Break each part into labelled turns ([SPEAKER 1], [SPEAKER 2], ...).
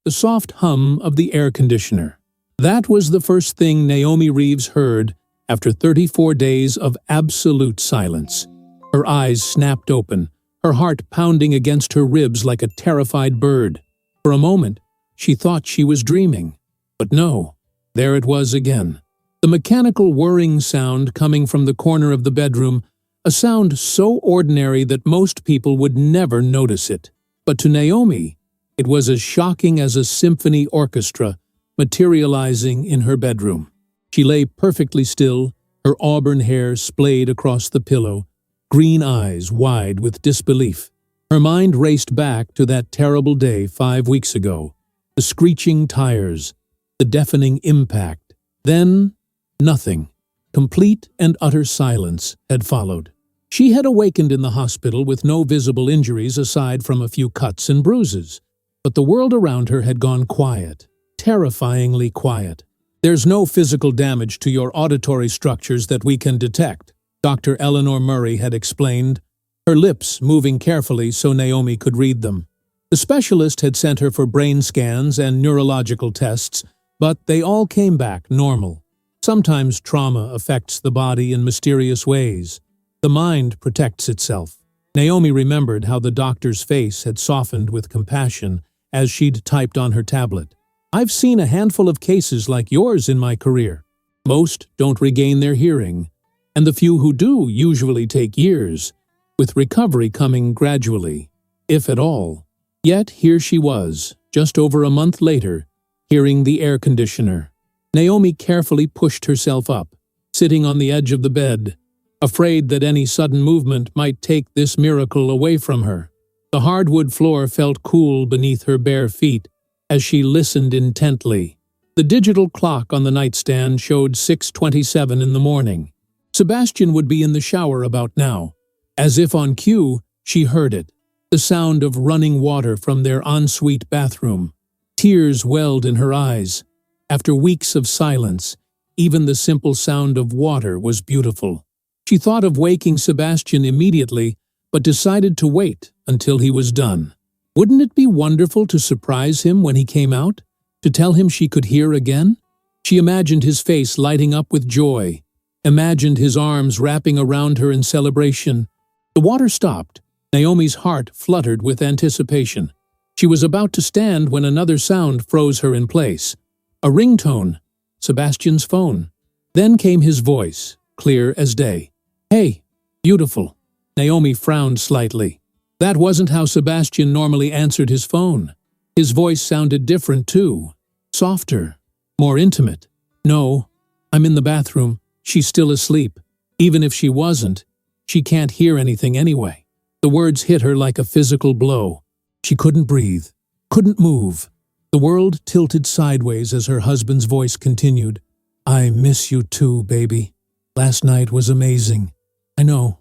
[SPEAKER 1] the soft hum of the air conditioner. That was the first thing Naomi Reeves heard after 34 days of absolute silence. Her eyes snapped open, her heart pounding against her ribs like a terrified bird. For a moment, she thought she was dreaming. But no, there it was again. The mechanical whirring sound coming from the corner of the bedroom, a sound so ordinary that most people would never notice it. But to Naomi, it was as shocking as a symphony orchestra materializing in her bedroom. She lay perfectly still, her auburn hair splayed across the pillow, green eyes wide with disbelief. Her mind raced back to that terrible day 5 weeks ago, the screeching tires, the deafening impact. Then, nothing. Complete and utter silence had followed. She had awakened in the hospital with no visible injuries aside from a few cuts and bruises, but the world around her had gone quiet, terrifyingly quiet. "There's no physical damage to your auditory structures that we can detect," Dr. Eleanor Murray had explained, her lips moving carefully so Naomi could read them. The specialist had sent her for brain scans and neurological tests, but they all came back normal. Sometimes trauma affects the body in mysterious ways. The mind protects itself. Naomi remembered how the doctor's face had softened with compassion as she'd typed on her tablet. "I've seen a handful of cases like yours in my career. Most don't regain their hearing, and the few who do usually take years, with recovery coming gradually, if at all." Yet here she was, just over a month later, hearing the air conditioner. Naomi carefully pushed herself up, sitting on the edge of the bed, afraid that any sudden movement might take this miracle away from her. The hardwood floor felt cool beneath her bare feet as she listened intently. The digital clock on the nightstand showed 6:27 in the morning. Sebastian would be in the shower about now. As if on cue, she heard it, the sound of running water from their ensuite bathroom. Tears welled in her eyes. After weeks of silence, even the simple sound of water was beautiful. She thought of waking Sebastian immediately, but decided to wait until he was done. Wouldn't it be wonderful to surprise him when he came out? To tell him she could hear again? She imagined his face lighting up with joy, imagined his arms wrapping around her in celebration. The water stopped. Naomi's heart fluttered with anticipation. She was about to stand when another sound froze her in place. A ringtone, Sebastian's phone. Then came his voice, clear as day. "Hey, beautiful." Naomi frowned slightly. That wasn't how Sebastian normally answered his phone. His voice sounded different too. Softer, more intimate. "No, I'm in the bathroom. She's still asleep. Even if she wasn't, she can't hear anything anyway." The words hit her like a physical blow. She couldn't breathe, couldn't move. The world tilted sideways as her husband's voice continued. "I miss you too, baby. Last night was amazing. I know.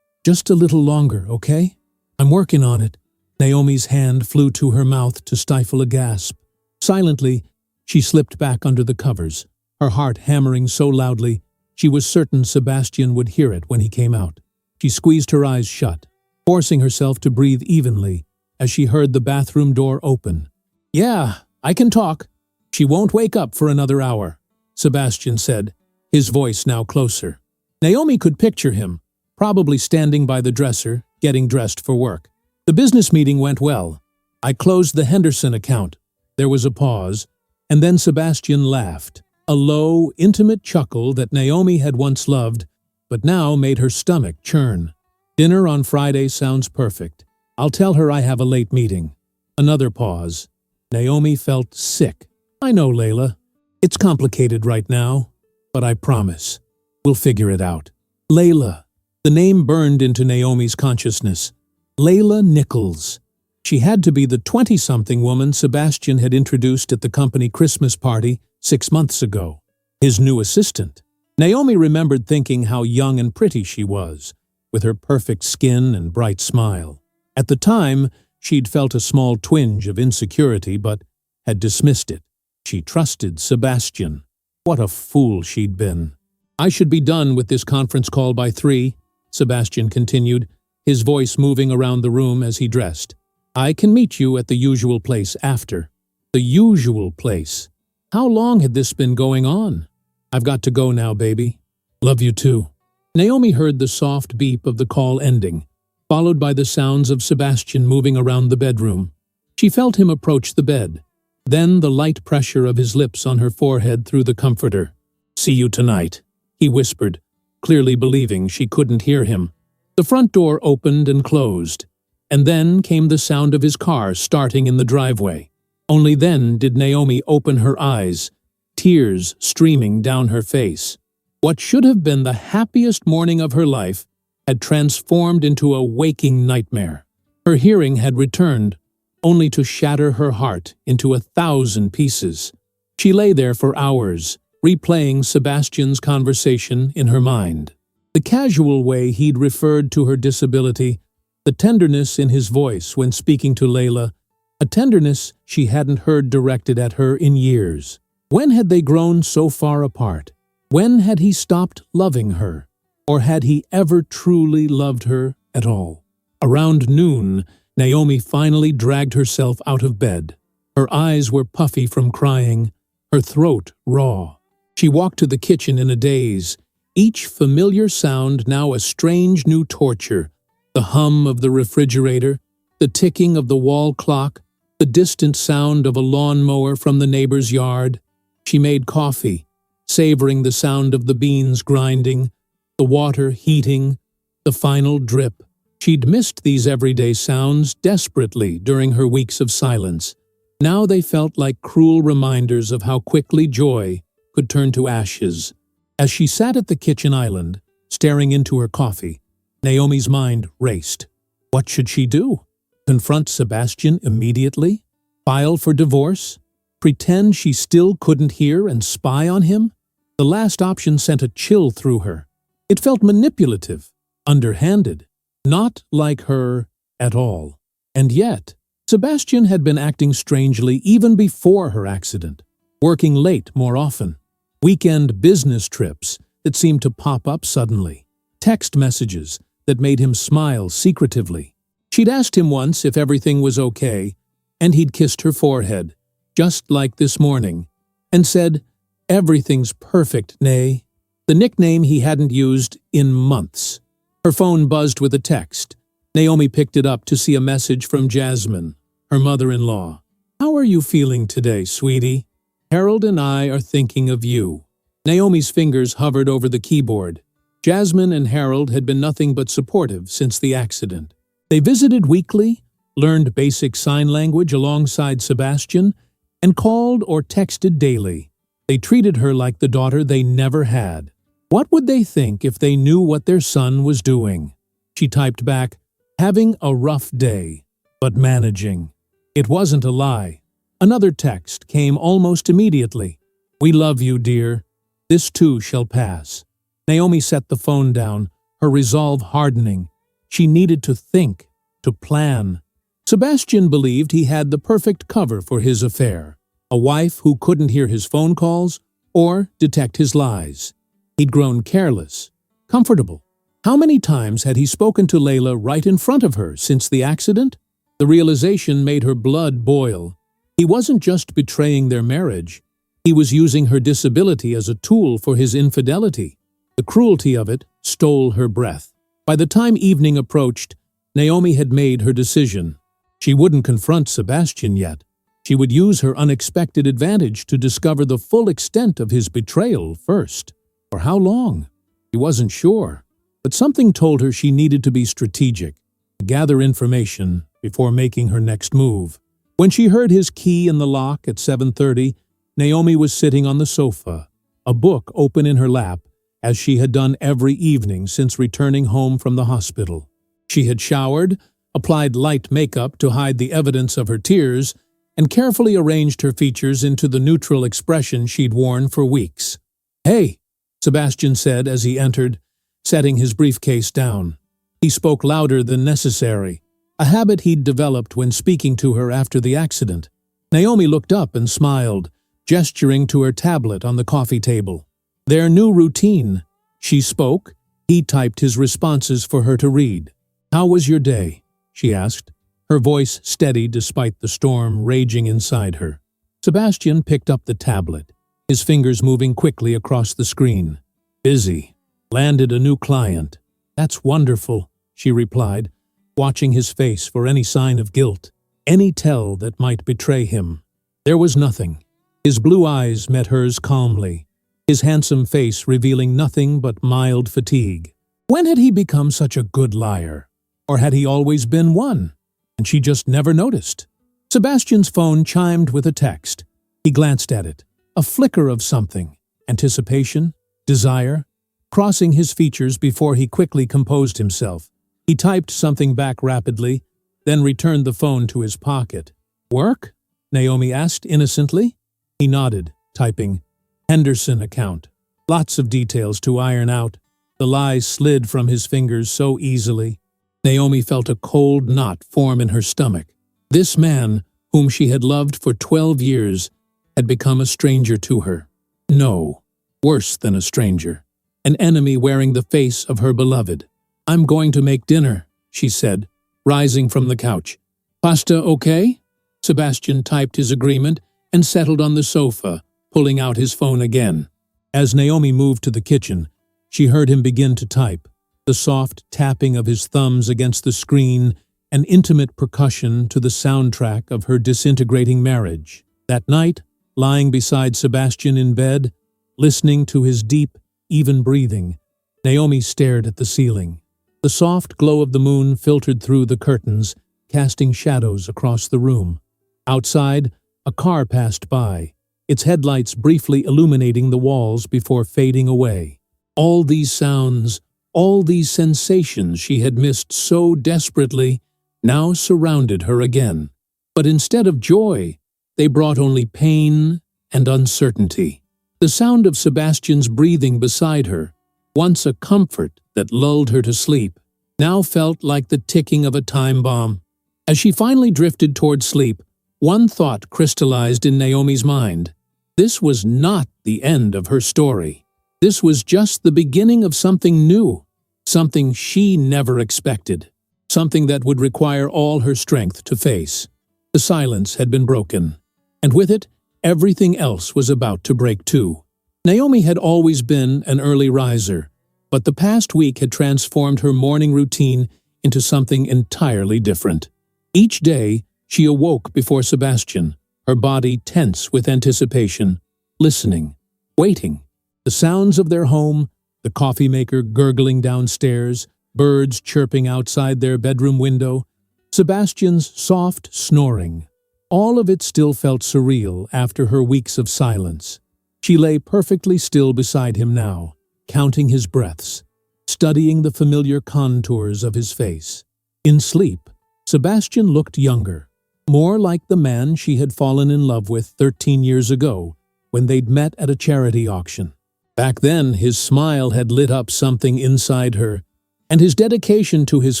[SPEAKER 1] Just a little longer, okay? I'm working on it." Naomi's hand flew to her mouth to stifle a gasp. Silently, she slipped back under the covers, her heart hammering so loudly she was certain Sebastian would hear it when he came out. She squeezed her eyes shut, forcing herself to breathe evenly as she heard the bathroom door open. "Yeah, I can talk. She won't wake up for another hour," Sebastian said, his voice now closer. Naomi could picture him, probably standing by the dresser, getting dressed for work. "The business meeting went well. I closed the Henderson account." There was a pause, and then Sebastian laughed, a low, intimate chuckle that Naomi had once loved, but now made her stomach churn. "Dinner on Friday sounds perfect. I'll tell her I have a late meeting." Another pause. Naomi felt sick. "I know, Layla. It's complicated right now, but I promise, we'll figure it out." Layla. The name burned into Naomi's consciousness. Layla Nichols. She had to be the 20-something woman Sebastian had introduced at the company Christmas party 6 months ago. His new assistant. Naomi remembered thinking how young and pretty she was, with her perfect skin and bright smile. At the time, she'd felt a small twinge of insecurity, but had dismissed it. She trusted Sebastian. What a fool she'd been. "I should be done with this conference call by 3, Sebastian continued, his voice moving around the room as he dressed. "I can meet you at the usual place after." the usual place. How long had this been going on? I've got to go now, baby. Love you too. Naomi heard the soft beep of the call ending, followed by the sounds of Sebastian moving around the bedroom. She felt him approach the bed, then the light pressure of his lips on her forehead through the comforter. See you tonight, he whispered, clearly believing she couldn't hear him. The front door opened and closed, and then came the sound of his car starting in the driveway. Only then did Naomi open her eyes, tears streaming down her face. What should have been the happiest morning of her life had transformed into a waking nightmare. Her hearing had returned, only to shatter her heart into 1,000 pieces. She lay there for hours, replaying Sebastian's conversation in her mind. The casual way he'd referred to her disability, the tenderness in his voice when speaking to Layla, a tenderness she hadn't heard directed at her in years. When had they grown so far apart? When had he stopped loving her? Or had he ever truly loved her at all? Around noon, Naomi finally dragged herself out of bed. Her eyes were puffy from crying, her throat raw. She walked to the kitchen in a daze, each familiar sound now a strange new torture. The hum of the refrigerator, the ticking of the wall clock, the distant sound of a lawnmower from the neighbor's yard. She made coffee, savoring the sound of the beans grinding, the water heating, the final drip. She'd missed these everyday sounds desperately during her weeks of silence. Now they felt like cruel reminders of how quickly joy could turn to ashes. As she sat at the kitchen island, staring into her coffee, Naomi's mind raced. What should she do? Confront Sebastian immediately? File for divorce? Pretend she still couldn't hear and spy on him? The last option sent a chill through her. It felt manipulative, underhanded, not like her at all. And yet, Sebastian had been acting strangely even before her accident, working late more often, weekend business trips that seemed to pop up suddenly, text messages that made him smile secretively. She'd asked him once if everything was okay, and he'd kissed her forehead, just like this morning, and said, "Everything's perfect, Nay," the nickname he hadn't used in months. Her phone buzzed with a text. Naomi picked it up to see a message from Jasmine, her mother-in-law. "How are you feeling today, sweetie? Harold and I are thinking of you." Naomi's fingers hovered over the keyboard. Jasmine and Harold had been nothing but supportive since the accident. They visited weekly, learned basic sign language alongside Sebastian, and called or texted daily. They treated her like the daughter they never had. What would they think if they knew what their son was doing? She typed back, "Having a rough day, but managing." It wasn't a lie. Another text came almost immediately. "We love you, dear. This too shall pass." Naomi set the phone down, her resolve hardening. She needed to think, to plan. Sebastian believed he had the perfect cover for his affair. A wife who couldn't hear his phone calls or detect his lies. He'd grown careless, comfortable. How many times had he spoken to Layla right in front of her since the accident? The realization made her blood boil. He wasn't just betraying their marriage. He was using her disability as a tool for his infidelity. The cruelty of it stole her breath. By the time evening approached, Naomi had made her decision. She wouldn't confront Sebastian yet. She would use her unexpected advantage to discover the full extent of his betrayal first. For how long? She wasn't sure. But something told her she needed to be strategic, to gather information before making her next move. When she heard his key in the lock at 7:30, Naomi was sitting on the sofa, a book open in her lap, as she had done every evening since returning home from the hospital. She had showered, applied light makeup to hide the evidence of her tears, and carefully arranged her features into the neutral expression she'd worn for weeks. "Hey," Sebastian said as he entered, setting his briefcase down. He spoke louder than necessary, a habit he'd developed when speaking to her after the accident. Naomi looked up and smiled, gesturing to her tablet on the coffee table. Their new routine. She spoke. He typed his responses for her to read. "How was your day?" she asked, her voice steady despite the storm raging inside her. Sebastian picked up the tablet, his fingers moving quickly across the screen. Busy. Landed a new client. That's wonderful, she replied, watching his face for any sign of guilt, any tell that might betray him. There was nothing. His blue eyes met hers calmly, his handsome face revealing nothing but mild fatigue. When had he become such a good liar? Or had he always been one, and she just never noticed? Sebastian's phone chimed with a text. He glanced at it. A flicker of something. Anticipation? Desire? Crossing his features before he quickly composed himself. He typed something back rapidly, then returned the phone to his pocket. Work? Naomi asked innocently. He nodded, typing, Henderson account. Lots of details to iron out. The lies slid from his fingers so easily. Naomi felt a cold knot form in her stomach. This man, whom she had loved for 12 years, had become a stranger to her. No, worse than a stranger. An enemy wearing the face of her beloved. I'm going to make dinner, she said, rising from the couch. Pasta okay? Sebastian typed his agreement and settled on the sofa, pulling out his phone again. As Naomi moved to the kitchen, she heard him begin to type, the soft tapping of his thumbs against the screen, an intimate percussion to the soundtrack of her disintegrating marriage. That night, lying beside Sebastian in bed, listening to his deep, even breathing, Naomi stared at the ceiling. The soft glow of the moon filtered through the curtains, casting shadows across the room. Outside, a car passed by, its headlights briefly illuminating the walls before fading away. All these sounds, all these sensations she had missed so desperately, now surrounded her again. But instead of joy, they brought only pain and uncertainty. The sound of Sebastian's breathing beside her, once a comfort that lulled her to sleep, now felt like the ticking of a time bomb. As she finally drifted toward sleep, one thought crystallized in Naomi's mind. This was not the end of her story. This was just the beginning of something new, something she never expected, something that would require all her strength to face. The silence had been broken, and with it, everything else was about to break too. Naomi had always been an early riser, but the past week had transformed her morning routine into something entirely different. Each day, she awoke before Sebastian, her body tense with anticipation, listening, waiting. The sounds of their home, the coffee maker gurgling downstairs, birds chirping outside their bedroom window, Sebastian's soft snoring. All of it still felt surreal after her weeks of silence. She lay perfectly still beside him now, counting his breaths, studying the familiar contours of his face. In sleep, Sebastian looked younger, more like the man she had fallen in love with 13 years ago when they'd met at a charity auction. Back then, his smile had lit up something inside her, and his dedication to his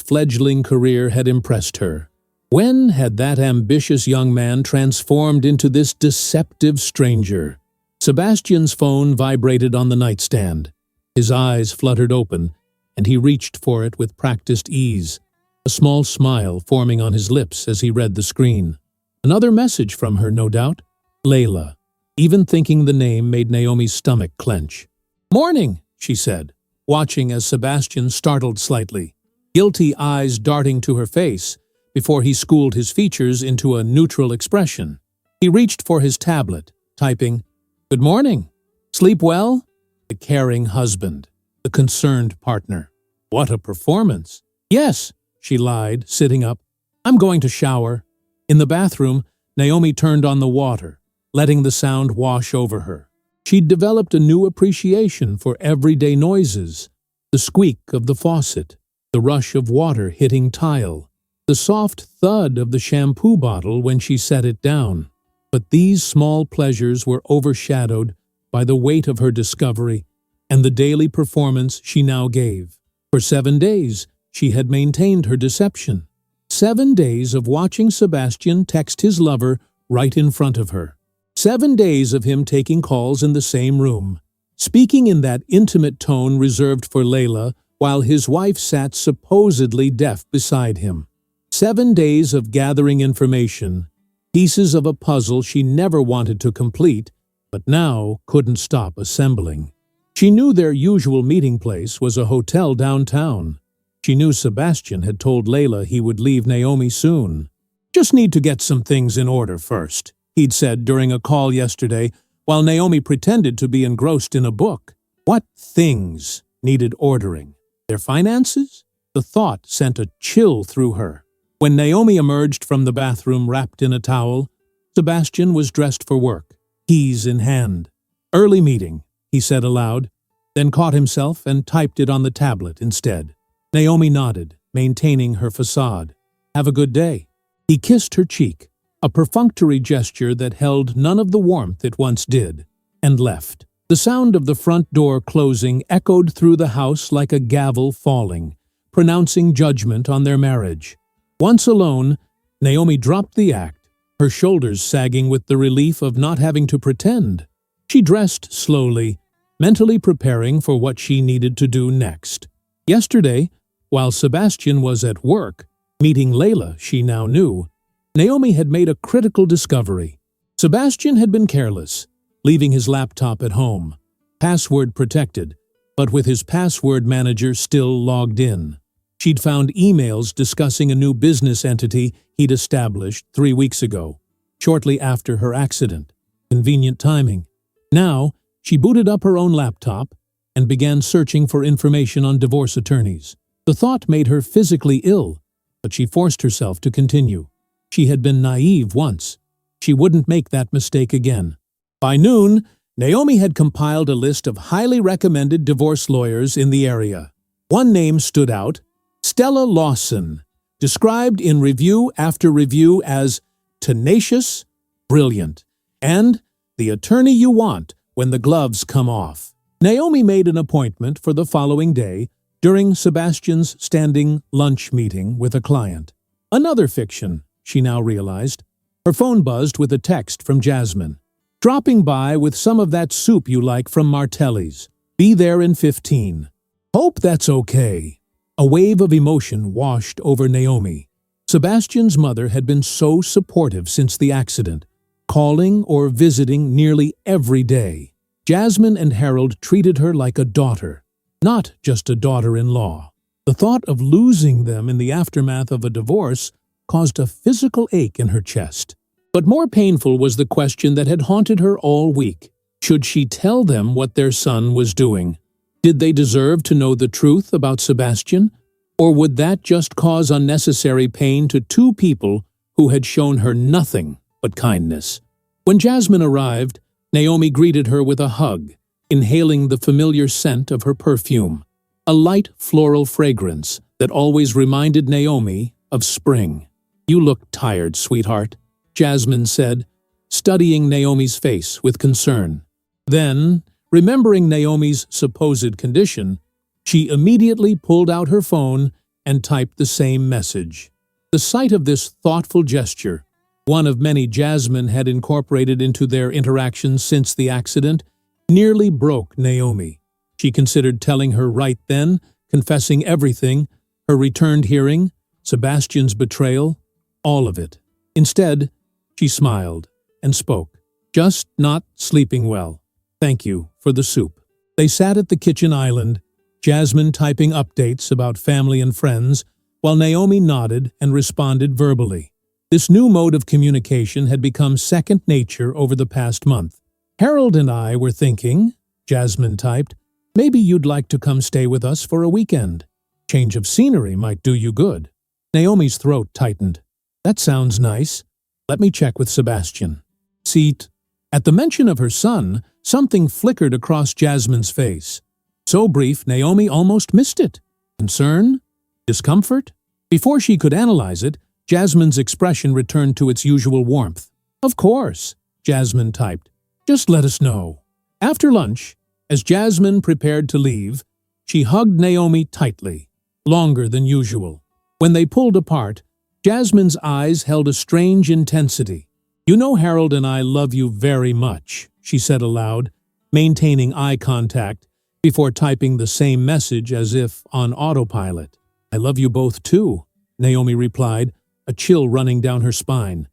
[SPEAKER 1] fledgling career had impressed her. When had that ambitious young man transformed into this deceptive stranger? Sebastian's phone vibrated on the nightstand. His eyes fluttered open, and he reached for it with practiced ease, a small smile forming on his lips as he read the screen. Another message from her, no doubt. Layla. Even thinking the name made Naomi's stomach clench. "Morning," she said, watching as Sebastian startled slightly, guilty eyes darting to her face before he schooled his features into a neutral expression. He reached for his tablet, typing, "Good morning. Sleep well?" The caring husband, the concerned partner. What a performance. "Yes," she lied, sitting up. "I'm going to shower." In the bathroom, Naomi turned on the water, letting the sound wash over her. She'd developed a new appreciation for everyday noises, the squeak of the faucet, the rush of water hitting tile, the soft thud of the shampoo bottle when she set it down. But these small pleasures were overshadowed by the weight of her discovery and the daily performance she now gave. For 7 days, she had maintained her deception. 7 days of watching Sebastian text his lover right in front of her. 7 days of him taking calls in the same room, speaking in that intimate tone reserved for Layla while his wife sat supposedly deaf beside him. 7 days of gathering information, pieces of a puzzle she never wanted to complete, but now couldn't stop assembling. She knew their usual meeting place was a hotel downtown. She knew Sebastian had told Layla he would leave Naomi soon. "Just need to get some things in order first," he'd said during a call yesterday, while Naomi pretended to be engrossed in a book. What things needed ordering? Their finances? The thought sent a chill through her. When Naomi emerged from the bathroom wrapped in a towel, Sebastian was dressed for work, keys in hand. "Early meeting," he said aloud, then caught himself and typed it on the tablet instead. Naomi nodded, maintaining her facade. "Have a good day." He kissed her cheek, a perfunctory gesture that held none of the warmth it once did, and left. The sound of the front door closing echoed through the house like a gavel falling, pronouncing judgment on their marriage. Once alone, Naomi dropped the act, her shoulders sagging with the relief of not having to pretend. She dressed slowly, mentally preparing for what she needed to do next. Yesterday, while Sebastian was at work, meeting Layla, she now knew, Naomi had made a critical discovery. Sebastian had been careless, leaving his laptop at home, password protected, but with his password manager still logged in. She'd found emails discussing a new business entity he'd established 3 weeks ago, shortly after her accident. Convenient timing. Now, she booted up her own laptop and began searching for information on divorce attorneys. The thought made her physically ill, but she forced herself to continue. She had been naive once. She wouldn't make that mistake again. By noon, Naomi had compiled a list of highly recommended divorce lawyers in the area. One name stood out: Stella Lawson, described in review after review as tenacious, brilliant, and the attorney you want when the gloves come off. Naomi made an appointment for the following day during Sebastian's standing lunch meeting with a client. Another fiction, she now realized. Her phone buzzed with a text from Jasmine. "Dropping by with some of that soup you like from Martelli's. Be there in 15. Hope that's okay." A wave of emotion washed over Naomi. Sebastian's mother had been so supportive since the accident, calling or visiting nearly every day. Jasmine and Harold treated her like a daughter, not just a daughter-in-law. The thought of losing them in the aftermath of a divorce caused a physical ache in her chest. But more painful was the question that had haunted her all week. Should she tell them what their son was doing? Did they deserve to know the truth about Sebastian? Or would that just cause unnecessary pain to two people who had shown her nothing but kindness? When Jasmine arrived, Naomi greeted her with a hug, inhaling the familiar scent of her perfume, a light floral fragrance that always reminded Naomi of spring. "You look tired, sweetheart," Jasmine said, studying Naomi's face with concern. Then, remembering Naomi's supposed condition, she immediately pulled out her phone and typed the same message. The sight of this thoughtful gesture, one of many Jasmine had incorporated into their interactions since the accident, nearly broke Naomi. She considered telling her right then, confessing everything, her returned hearing, Sebastian's betrayal, all of it. Instead, she smiled and spoke. "Just not sleeping well. Thank you for the soup." They sat at the kitchen island, Jasmine typing updates about family and friends, while Naomi nodded and responded verbally. This new mode of communication had become second nature over the past month. "Harold and I were thinking," Jasmine typed, "maybe you'd like to come stay with us for a weekend. Change of scenery might do you good." Naomi's throat tightened. "That sounds nice. Let me check with Sebastian." Seat. At the mention of her son, something flickered across Jasmine's face. So brief, Naomi almost missed it. Concern? Discomfort? Before she could analyze it, Jasmine's expression returned to its usual warmth. "Of course," Jasmine typed. "Just let us know." After lunch, as Jasmine prepared to leave, she hugged Naomi tightly, longer than usual. When they pulled apart, Jasmine's eyes held a strange intensity. "You know Harold and I love you very much," she said aloud, maintaining eye contact before typing the same message as if on autopilot. "I love you both too," Naomi replied, a chill running down her spine.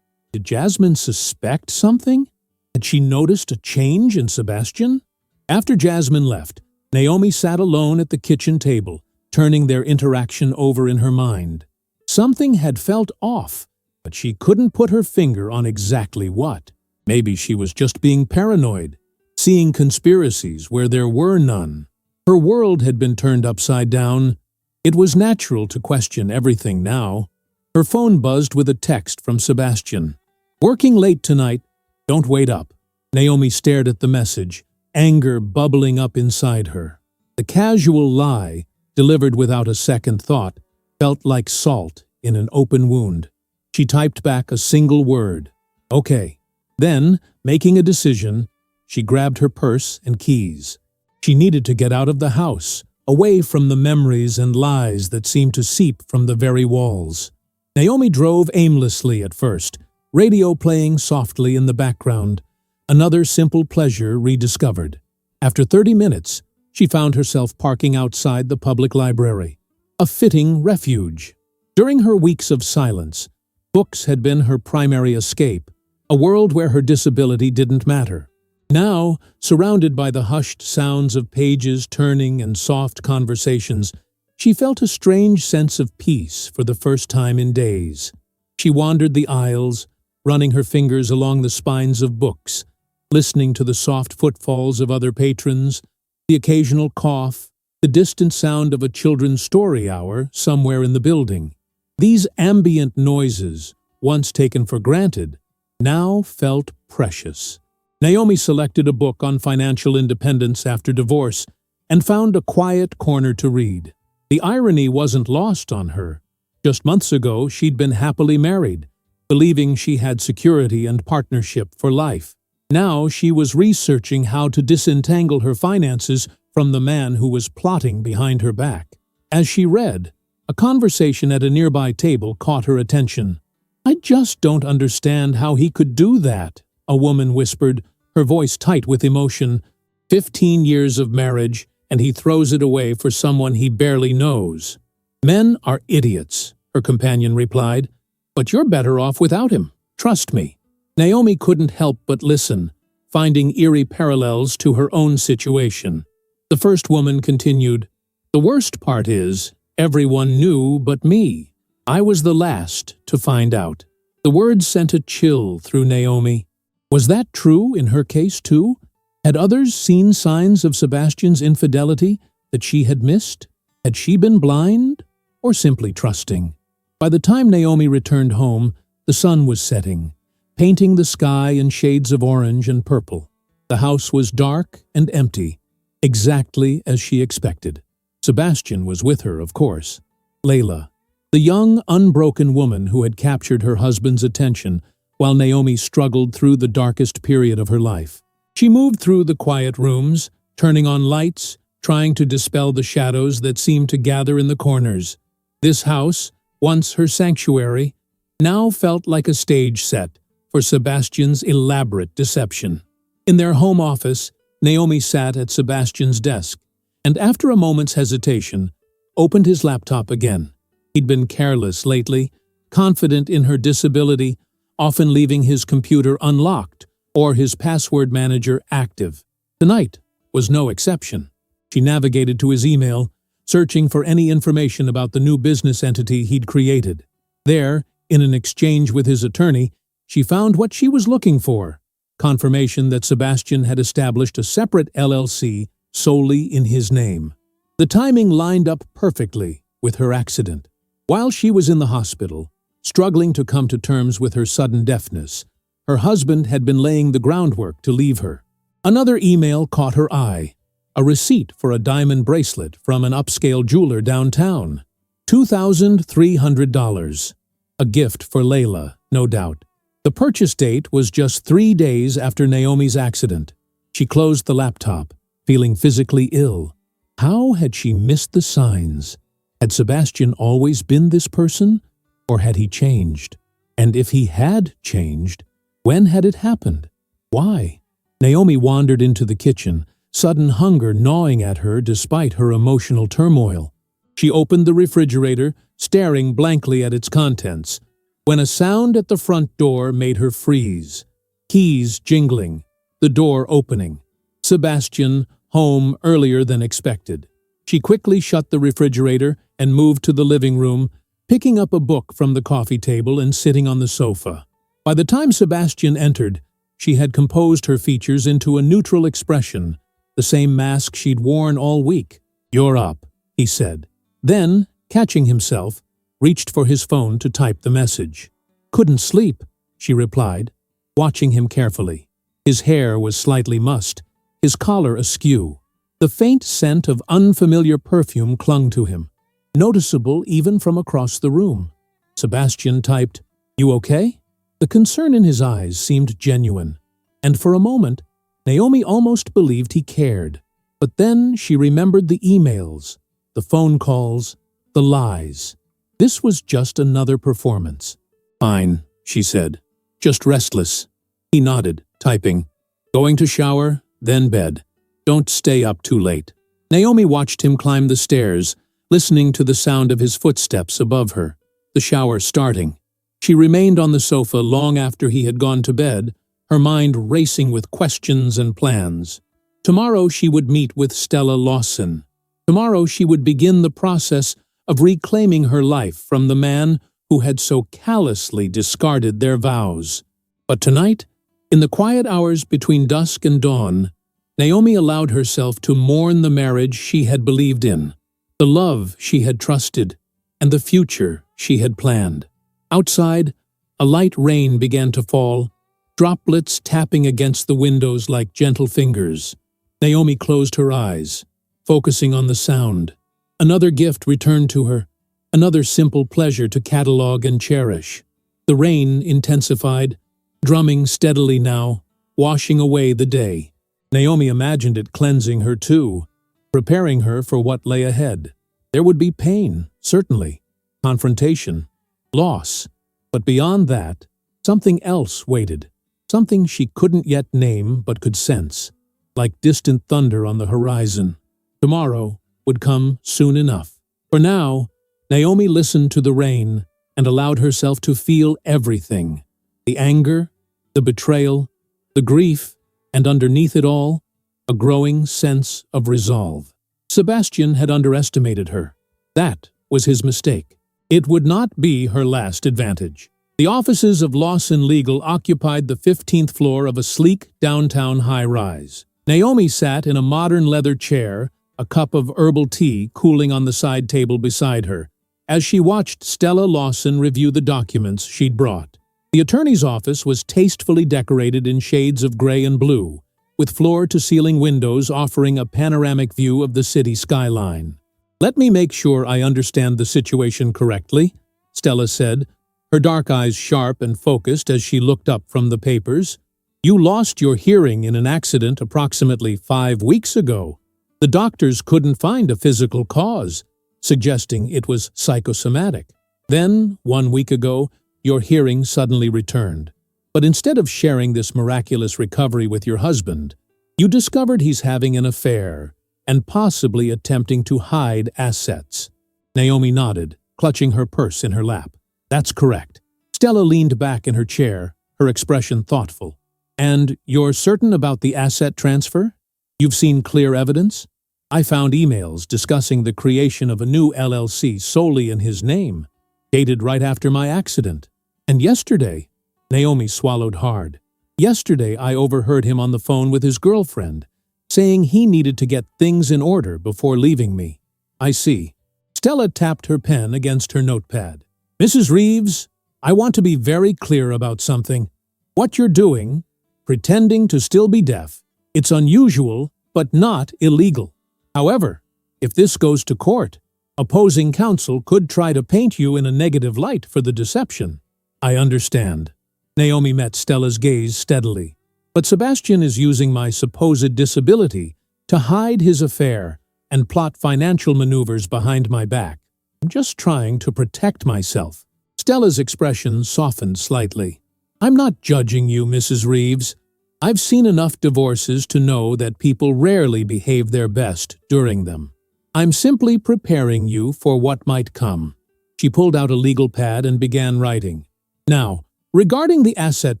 [SPEAKER 1] Did Jasmine suspect something? Had she noticed a change in Sebastian? After Jasmine left, Naomi sat alone at the kitchen table, turning their interaction over in her mind. Something had felt off, but she couldn't put her finger on exactly what. Maybe she was just being paranoid, seeing conspiracies where there were none. Her world had been turned upside down. It was natural to question everything now. Her phone buzzed with a text from Sebastian. "Working late tonight. Don't wait up." Naomi stared at the message, anger bubbling up inside her. The casual lie, delivered without a second thought, felt like salt in an open wound. She typed back a single word, "Okay." Then, making a decision, she grabbed her purse and keys. She needed to get out of the house, away from the memories and lies that seemed to seep from the very walls. Naomi drove aimlessly at first, radio playing softly in the background, another simple pleasure rediscovered. After 30 minutes, she found herself parking outside the public library, a fitting refuge. During her weeks of silence, books had been her primary escape, a world where her disability didn't matter. Now, surrounded by the hushed sounds of pages turning and soft conversations, she felt a strange sense of peace for the first time in days. She wandered the aisles, running her fingers along the spines of books, listening to the soft footfalls of other patrons, the occasional cough, the distant sound of a children's story hour somewhere in the building. These ambient noises, once taken for granted, now felt precious. Naomi selected a book on financial independence after divorce and found a quiet corner to read. The irony wasn't lost on her. Just months ago, she'd been happily married, believing she had security and partnership for life. Now she was researching how to disentangle her finances from the man who was plotting behind her back. As she read, a conversation at a nearby table caught her attention. "I just don't understand how he could do that," a woman whispered, her voice tight with emotion. 15 years of marriage, and he throws it away for someone he barely knows. "Men are idiots," her companion replied, "but you're better off without him. Trust me." Naomi couldn't help but listen, finding eerie parallels to her own situation. The first woman continued, "The worst part is, everyone knew but me. I was the last to find out." The words sent a chill through Naomi. Was that true in her case too? Had others seen signs of Sebastian's infidelity that she had missed? Had she been blind, or simply trusting? By the time Naomi returned home, the sun was setting, painting the sky in shades of orange and purple. The house was dark and empty, exactly as she expected. Sebastian was with her, of course. Layla, the young, unbroken woman who had captured her husband's attention while Naomi struggled through the darkest period of her life. She moved through the quiet rooms, turning on lights, trying to dispel the shadows that seemed to gather in the corners. This house, once her sanctuary, now felt like a stage set for Sebastian's elaborate deception. In their home office, Naomi sat at Sebastian's desk, and after a moment's hesitation, opened his laptop again. He'd been careless lately, confident in her disability, often leaving his computer unlocked or his password manager active. Tonight was no exception. She navigated to his email, searching for any information about the new business entity he'd created. There, in an exchange with his attorney, she found what she was looking for: confirmation that Sebastian had established a separate LLC solely in his name. The timing lined up perfectly with her accident. While she was in the hospital, struggling to come to terms with her sudden deafness, her husband had been laying the groundwork to leave her. Another email caught her eye: a receipt for a diamond bracelet from an upscale jeweler downtown. $2,300. A gift for Layla, no doubt. The purchase date was just 3 days after Naomi's accident. She closed the laptop, feeling physically ill. How had she missed the signs? Had Sebastian always been this person, or had he changed? And if he had changed, when had it happened? Why? Naomi wandered into the kitchen, sudden hunger gnawing at her despite her emotional turmoil. She opened the refrigerator, staring blankly at its contents. when a sound at the front door made her freeze. Keys jingling, the door opening. Sebastian, home earlier than expected. She quickly shut the refrigerator and moved to the living room, picking up a book from the coffee table and sitting on the sofa. By the time Sebastian entered, she had composed her features into a neutral expression, the same mask she'd worn all week. "You're up," he said. Then, catching himself, reached for his phone to type the message. "Couldn't sleep," she replied, watching him carefully. His hair was slightly mussed, his collar askew. The faint scent of unfamiliar perfume clung to him, noticeable even from across the room. Sebastian typed, "You okay?" The concern in his eyes seemed genuine, and for a moment, Naomi almost believed he cared. But then she remembered the emails, the phone calls, the lies. This was just another performance. "Fine," she said. "Just restless." He nodded, typing, "Going to shower, then bed. Don't stay up too late." Naomi watched him climb the stairs, listening to the sound of his footsteps above her, the shower starting. She remained on the sofa long after he had gone to bed, her mind racing with questions and plans. Tomorrow she would meet with Stella Lawson. Tomorrow she would begin the process of reclaiming her life from the man who had so callously discarded their vows. But tonight, in the quiet hours between dusk and dawn, Naomi allowed herself to mourn the marriage she had believed in, the love she had trusted, and the future she had planned. Outside, a light rain began to fall, droplets tapping against the windows like gentle fingers. Naomi closed her eyes, focusing on the sound. Another gift returned to her, another simple pleasure to catalog and cherish. The rain intensified, drumming steadily now, washing away the day. Naomi imagined it cleansing her too, preparing her for what lay ahead. There would be pain, certainly, confrontation, loss, but beyond that, something else waited, something she couldn't yet name but could sense, like distant thunder on the horizon. Tomorrow would come soon enough. For now, Naomi listened to the rain and allowed herself to feel everything, the anger, the betrayal, the grief, and underneath it all, a growing sense of resolve. Sebastian had underestimated her. That was his mistake. It would not be her last advantage. The offices of Lawson Legal occupied the 15th floor of a sleek downtown high-rise. Naomi sat in a modern leather chair, a cup of herbal tea cooling on the side table beside her, as she watched Stella Lawson review the documents she'd brought. The attorney's office was tastefully decorated in shades of gray and blue, with floor-to-ceiling windows offering a panoramic view of the city skyline. "Let me make sure I understand the situation correctly," Stella said, her dark eyes sharp and focused as she looked up from the papers. "You lost your hearing in an accident approximately 5 weeks ago. The doctors couldn't find a physical cause, suggesting it was psychosomatic. Then, 1 week ago, your hearing suddenly returned. But instead of sharing this miraculous recovery with your husband, you discovered he's having an affair and possibly attempting to hide assets." Naomi nodded, clutching her purse in her lap. "That's correct." Stella leaned back in her chair, her expression thoughtful. "And you're certain about the asset transfer? You've seen clear evidence? I found emails discussing the creation of a new LLC solely in his name, dated right after my accident. And yesterday," Naomi swallowed hard, "yesterday I overheard him on the phone with his girlfriend, saying he needed to get things in order before leaving me." "I see." Stella tapped her pen against her notepad. "Mrs. Reeves, I want to be very clear about something. What you're doing, pretending to still be deaf, it's unusual but not illegal. However, if this goes to court, opposing counsel could try to paint you in a negative light for the deception." "I understand." Naomi met Stella's gaze steadily. "But Sebastian is using my supposed disability to hide his affair and plot financial maneuvers behind my back. I'm just trying to protect myself." Stella's expression softened slightly. "I'm not judging you, Mrs. Reeves. I've seen enough divorces to know that people rarely behave their best during them. I'm simply preparing you for what might come." She pulled out a legal pad and began writing. Now, regarding the asset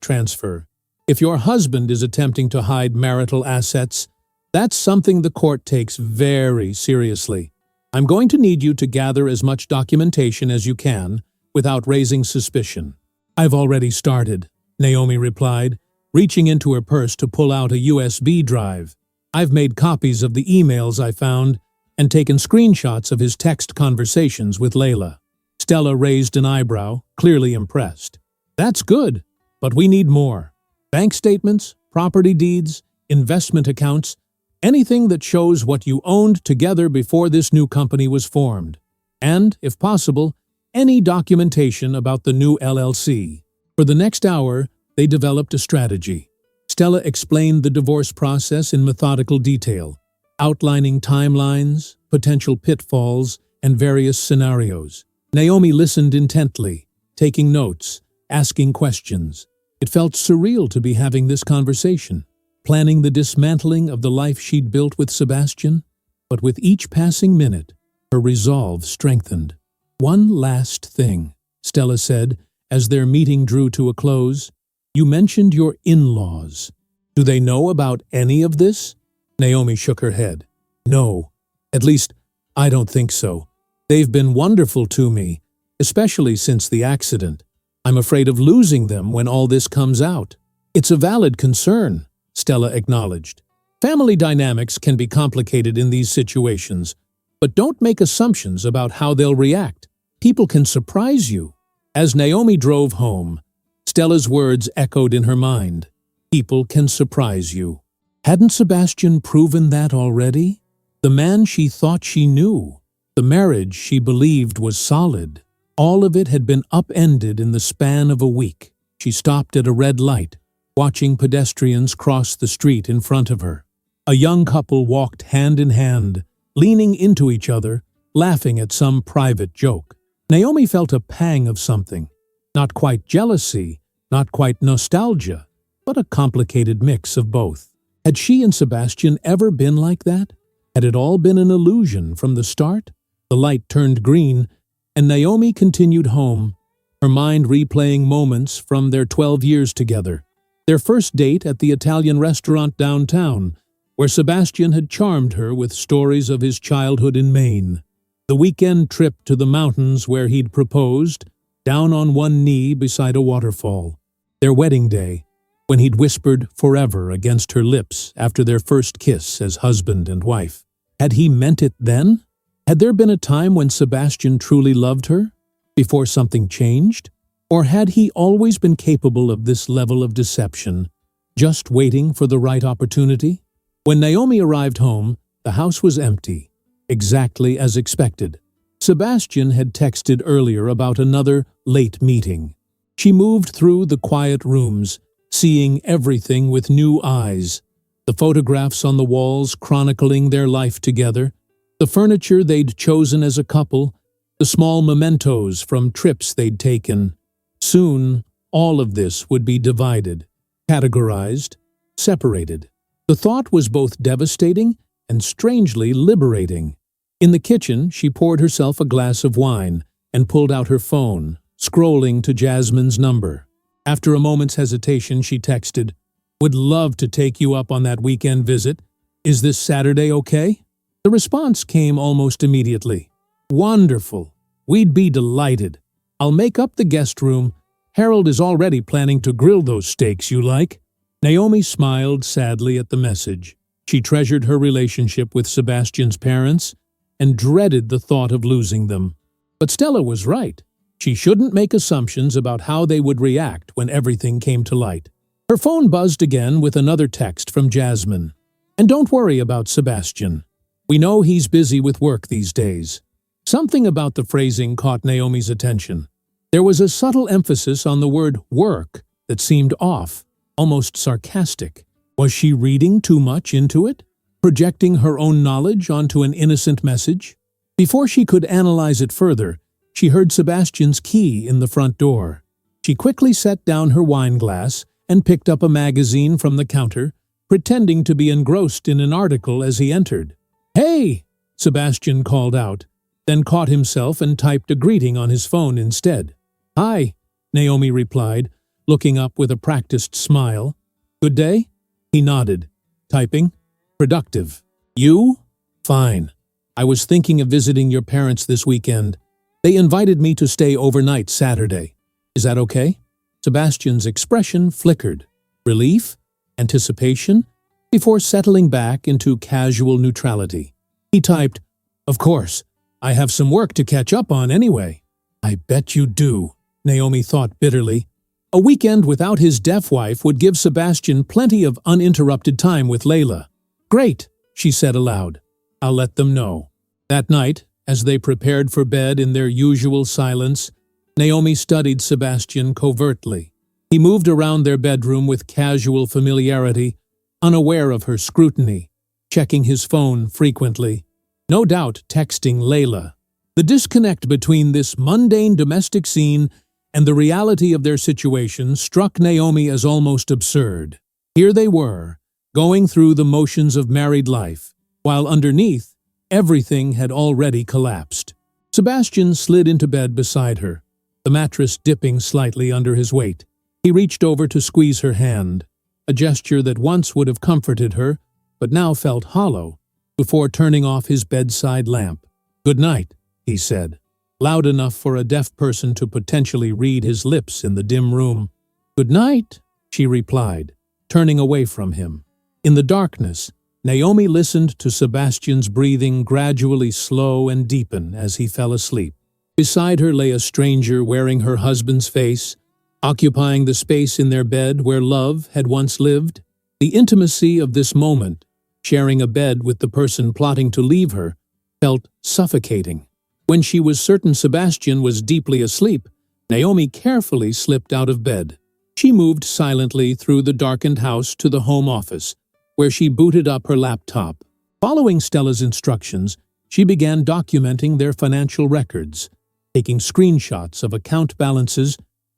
[SPEAKER 1] transfer, if your husband is attempting to hide marital assets, that's something the court takes very seriously. I'm going to need you to gather as much documentation as you can without raising suspicion. I've already started, Naomi replied, reaching into her purse to pull out a USB drive. I've made copies of the emails I found and taken screenshots of his text conversations with Layla. Stella raised an eyebrow, clearly impressed. That's good, but we need more. Bank statements, property deeds, investment accounts, anything that shows what you owned together before this new company was formed. And, if possible, any documentation about the new LLC. For the next hour, they developed a strategy. Stella explained the divorce process in methodical detail, outlining timelines, potential pitfalls, and various scenarios. Naomi listened intently, taking notes, asking questions. It felt surreal to be having this conversation, planning the dismantling of the life she'd built with Sebastian. But with each passing minute, her resolve strengthened. One last thing, Stella said, as their meeting drew to a close. You mentioned your in-laws. Do they know about any of this? Naomi shook her head. No, at least, I don't think so. They've been wonderful to me, especially since the accident. I'm afraid of losing them when all this comes out. It's a valid concern, Stella acknowledged. Family dynamics can be complicated in these situations, but don't make assumptions about how they'll react. People can surprise you. As Naomi drove home, Stella's words echoed in her mind. People can surprise you. Hadn't Sebastian proven that already? The man she thought she knew, the marriage she believed was solid, all of it had been upended in the span of a week. She stopped at a red light, watching pedestrians cross the street in front of her. A young couple walked hand in hand, leaning into each other, laughing at some private joke. Naomi felt a pang of something. Not quite jealousy, not quite nostalgia, but a complicated mix of both. Had she and Sebastian ever been like that? Had it all been an illusion from the start? The light turned green, and Naomi continued home, her mind replaying moments from their 12 years together. Their first date at the Italian restaurant downtown, where Sebastian had charmed her with stories of his childhood in Maine. The weekend trip to the mountains where he'd proposed, down on one knee beside a waterfall. Their wedding day, when he'd whispered forever against her lips after their first kiss as husband and wife. Had he meant it then? Had there been a time when Sebastian truly loved her, before something changed? Or had he always been capable of this level of deception, just waiting for the right opportunity? When Naomi arrived home, the house was empty, exactly as expected. Sebastian had texted earlier about another late meeting. She moved through the quiet rooms, seeing everything with new eyes. The photographs on the walls chronicling their life together, the furniture they'd chosen as a couple, the small mementos from trips they'd taken. Soon, all of this would be divided, categorized, separated. The thought was both devastating and strangely liberating. In the kitchen, she poured herself a glass of wine and pulled out her phone, scrolling to Jasmine's number. After a moment's hesitation, she texted, "Would love to take you up on that weekend visit. Is this Saturday okay?" The response came almost immediately. "Wonderful. We'd be delighted. I'll make up the guest room. Harold is already planning to grill those steaks you like." Naomi smiled sadly at the message. She treasured her relationship with Sebastian's parents and dreaded the thought of losing them. But Stella was right. She shouldn't make assumptions about how they would react when everything came to light. Her phone buzzed again with another text from Jasmine. "And don't worry about Sebastian. We know he's busy with work these days." Something about the phrasing caught Naomi's attention. There was a subtle emphasis on the word work that seemed off, almost sarcastic. Was she reading too much into it? Projecting her own knowledge onto an innocent message? Before she could analyze it further, she heard Sebastian's key in the front door. She quickly set down her wine glass and picked up a magazine from the counter, pretending to be engrossed in an article as he entered. "Hey!" Sebastian called out, then caught himself and typed a greeting on his phone instead. "Hi," Naomi replied, looking up with a practiced smile. Good day? He nodded. Typing? Productive. You? Fine. I was thinking of visiting your parents this weekend. They invited me to stay overnight Saturday. Is that okay? Sebastian's expression flickered. Relief? Anticipation? Before settling back into casual neutrality. He typed, Of course. I have some work to catch up on anyway. I bet you do, Naomi thought bitterly. A weekend without his deaf wife would give Sebastian plenty of uninterrupted time with Layla. Great, she said aloud. I'll let them know. That night, as they prepared for bed in their usual silence, Naomi studied Sebastian covertly. He moved around their bedroom with casual familiarity, unaware of her scrutiny, checking his phone frequently. No doubt texting Layla. The disconnect between this mundane domestic scene and the reality of their situation struck Naomi as almost absurd. Here they were, going through the motions of married life, while underneath, everything had already collapsed. Sebastian slid into bed beside her, the mattress dipping slightly under his weight. He reached over to squeeze her hand, a gesture that once would have comforted her, but now felt hollow, before turning off his bedside lamp. Good night, he said, loud enough for a deaf person to potentially read his lips in the dim room. Good night, she replied, turning away from him. In the darkness, Naomi listened to Sebastian's breathing gradually slow and deepen as he fell asleep. Beside her lay a stranger wearing her husband's face, occupying the space in their bed where love had once lived. The intimacy of this moment, sharing a bed with the person plotting to leave her, felt suffocating. When she was certain Sebastian was deeply asleep, Naomi carefully slipped out of bed. She moved silently through the darkened house to the home office, where she booted up her laptop. Following Stella's instructions, she began documenting their financial records, taking screenshots of account balances,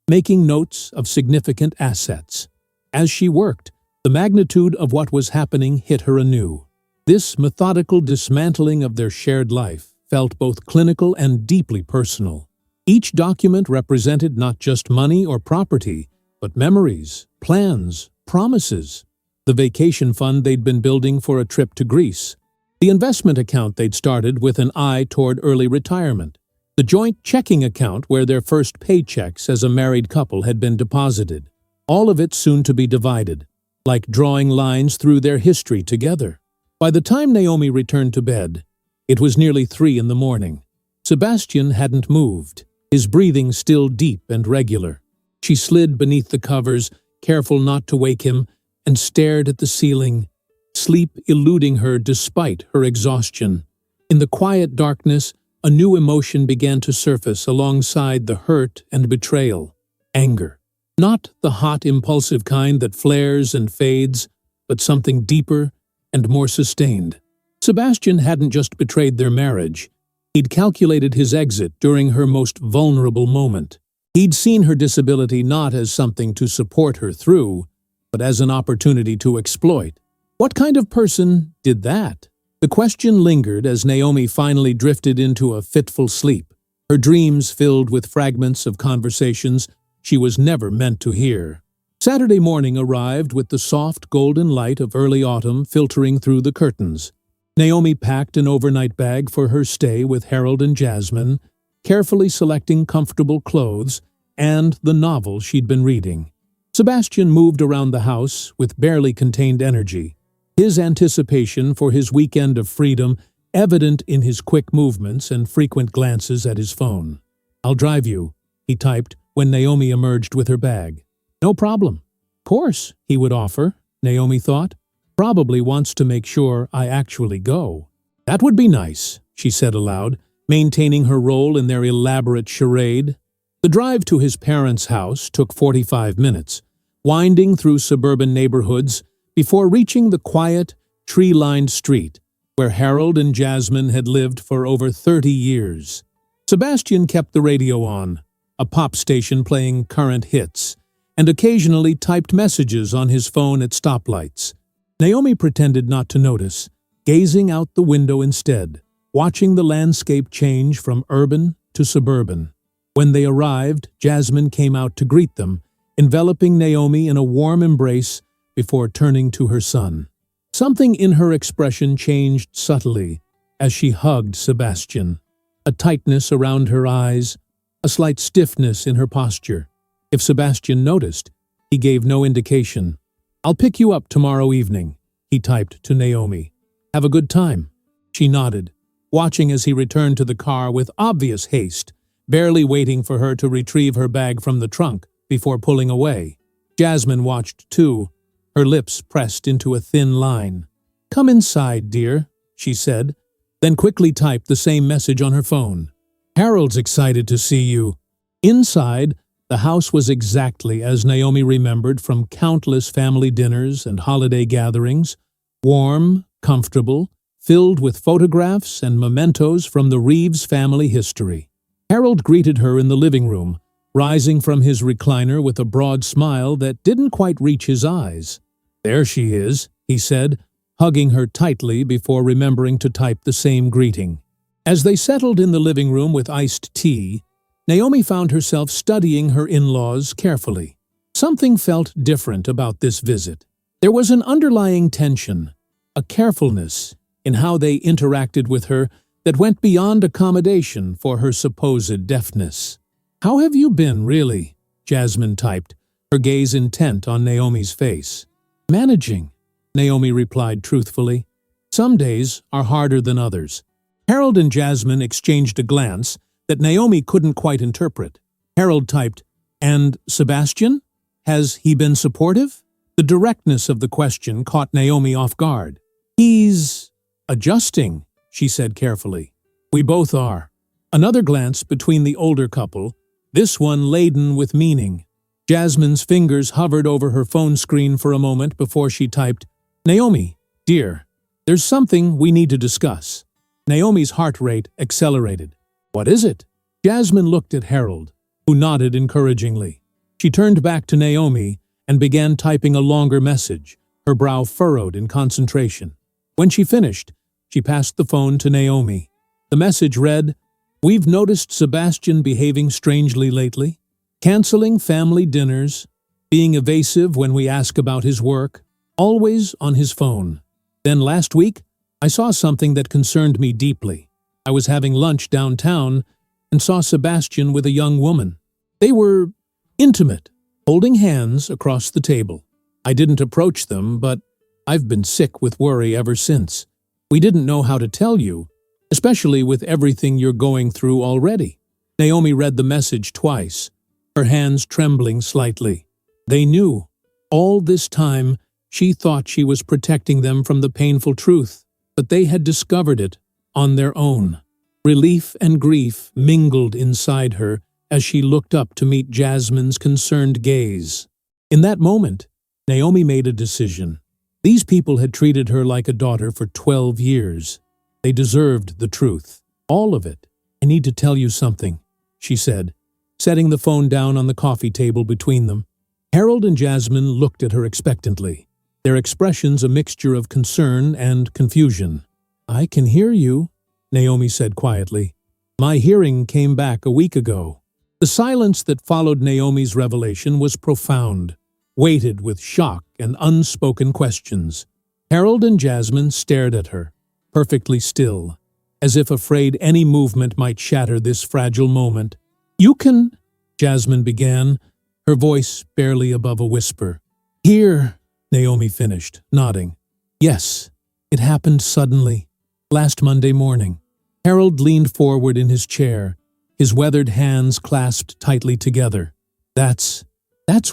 [SPEAKER 1] making notes of significant assets. As she worked, the magnitude of what was happening hit her anew. This methodical dismantling of their shared life felt both clinical and deeply personal. Each document represented not just money or property, but memories, plans, promises. The vacation fund they'd been building for a trip to Greece. The investment account they'd started with an eye toward early retirement. The joint checking account where their first paychecks as a married couple had been deposited. All of it soon to be divided, like drawing lines through their history together. By the time Naomi returned to bed, it was nearly 3 in the morning. Sebastian hadn't moved, his breathing still deep and regular. She slid beneath the covers, careful not to wake him, and stared at the ceiling, sleep eluding her despite her exhaustion. In the quiet darkness, a new emotion began to surface alongside the hurt and betrayal. Anger. Not the hot, impulsive kind that flares and fades, but something deeper and more sustained. Sebastian hadn't just betrayed their marriage. He'd calculated his exit during her most vulnerable moment. He'd seen her disability not as something to support her through, but as an opportunity to exploit. What kind of person did that? The question lingered as Naomi finally drifted into a fitful sleep, her dreams filled with fragments of conversations she was never meant to hear. Saturday morning arrived with the soft golden light of early autumn filtering through the curtains. Naomi packed an overnight bag for her stay with Harold and Jasmine, carefully selecting comfortable clothes and the novel she'd been reading. Sebastian moved around the house with barely contained energy, his anticipation for his weekend of freedom evident in his quick movements and frequent glances at his phone. I'll drive you, he typed when Naomi emerged with her bag. No problem. Of course, he would offer, Naomi thought. Probably wants to make sure I actually go. That would be nice, she said aloud, maintaining her role in their elaborate charade. The drive to his parents' house took 45 minutes, winding through suburban neighborhoods before reaching the quiet, tree-lined street where Harold and Jasmine had lived for over 30 years. Sebastian kept the radio on, a pop station playing current hits, and occasionally typed messages on his phone at stoplights. Naomi pretended not to notice, gazing out the window instead, watching the landscape change from urban to suburban. When they arrived, Jasmine came out to greet them, enveloping Naomi in a warm embrace before turning to her son. Something in her expression changed subtly as she hugged Sebastian. A tightness around her eyes, a slight stiffness in her posture. If Sebastian noticed, he gave no indication. "I'll pick you up tomorrow evening," he typed to Naomi. "Have a good time." She nodded, watching as he returned to the car with obvious haste, barely waiting for her to retrieve her bag from the trunk before pulling away. Jasmine watched too, her lips pressed into a thin line. "Come inside, dear," she said, then quickly typed the same message on her phone. "Harold's excited to see you." Inside, the house was exactly as Naomi remembered from countless family dinners and holiday gatherings, warm, comfortable, filled with photographs and mementos from the Reeves family history. Harold greeted her in the living room, rising from his recliner with a broad smile that didn't quite reach his eyes. "There she is," he said, hugging her tightly before remembering to type the same greeting. As they settled in the living room with iced tea, Naomi found herself studying her in-laws carefully. Something felt different about this visit. There was an underlying tension, a carefulness in how they interacted with her that went beyond accommodation for her supposed deafness. "How have you been, really?" Jasmine typed, her gaze intent on Naomi's face. "Managing," Naomi replied truthfully. "Some days are harder than others." Harold and Jasmine exchanged a glance that Naomi couldn't quite interpret. Harold typed, "And Sebastian? Has he been supportive?" The directness of the question caught Naomi off guard. "He's adjusting," she said carefully. "We both are." Another glance between the older couple, this one laden with meaning. Jasmine's fingers hovered over her phone screen for a moment before she typed, "Naomi, dear, there's something we need to discuss." Naomi's heart rate accelerated. "What is it?" Jasmine looked at Harold, who nodded encouragingly. She turned back to Naomi and began typing a longer message, her brow furrowed in concentration. When she finished, she passed the phone to Naomi. The message read, "We've noticed Sebastian behaving strangely lately, canceling family dinners, being evasive when we ask about his work, always on his phone. Then last week, I saw something that concerned me deeply. I was having lunch downtown and saw Sebastian with a young woman. They were intimate, holding hands across the table. I didn't approach them, but I've been sick with worry ever since. We didn't know how to tell you, especially with everything you're going through already." Naomi read the message twice, her hands trembling slightly. They knew. All this time, she thought she was protecting them from the painful truth, but they had discovered it on their own. Relief and grief mingled inside her as she looked up to meet Jasmine's concerned gaze. In that moment, Naomi made a decision. These people had treated her like a daughter for 12 years. They deserved the truth. All of it. "I need to tell you something," she said, setting the phone down on the coffee table between them. Harold and Jasmine looked at her expectantly, their expressions a mixture of concern and confusion. "I can hear you," Naomi said quietly. "My hearing came back a week ago." The silence that followed Naomi's revelation was profound, weighted with shock and unspoken questions. Harold and Jasmine stared at her, perfectly still, as if afraid any movement might shatter this fragile moment. "You can," Jasmine began, her voice barely above a whisper. "Here," Naomi finished, nodding. "Yes, it happened suddenly, last Monday morning." Harold leaned forward in his chair, his weathered hands clasped tightly together. That's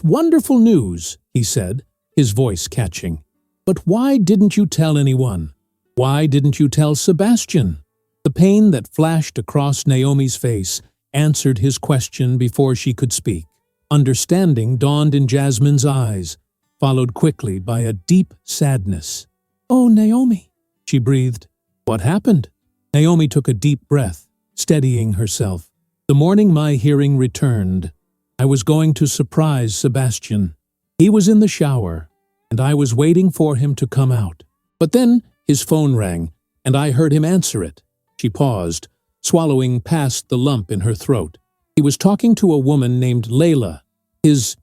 [SPEAKER 1] wonderful news," he said, his voice catching. "But why didn't you tell anyone? Why didn't you tell Sebastian?" The pain that flashed across Naomi's face answered his question before she could speak. Understanding dawned in Jasmine's eyes, followed quickly by a deep sadness. "Oh, Naomi," she breathed. "What happened?" Naomi took a deep breath, steadying herself. "The morning my hearing returned, I was going to surprise Sebastian. He was in the shower, and I was waiting for him to come out. But then his phone rang, and I heard him answer it." She paused, swallowing past the lump in her throat. He was talking to a woman named Layla, his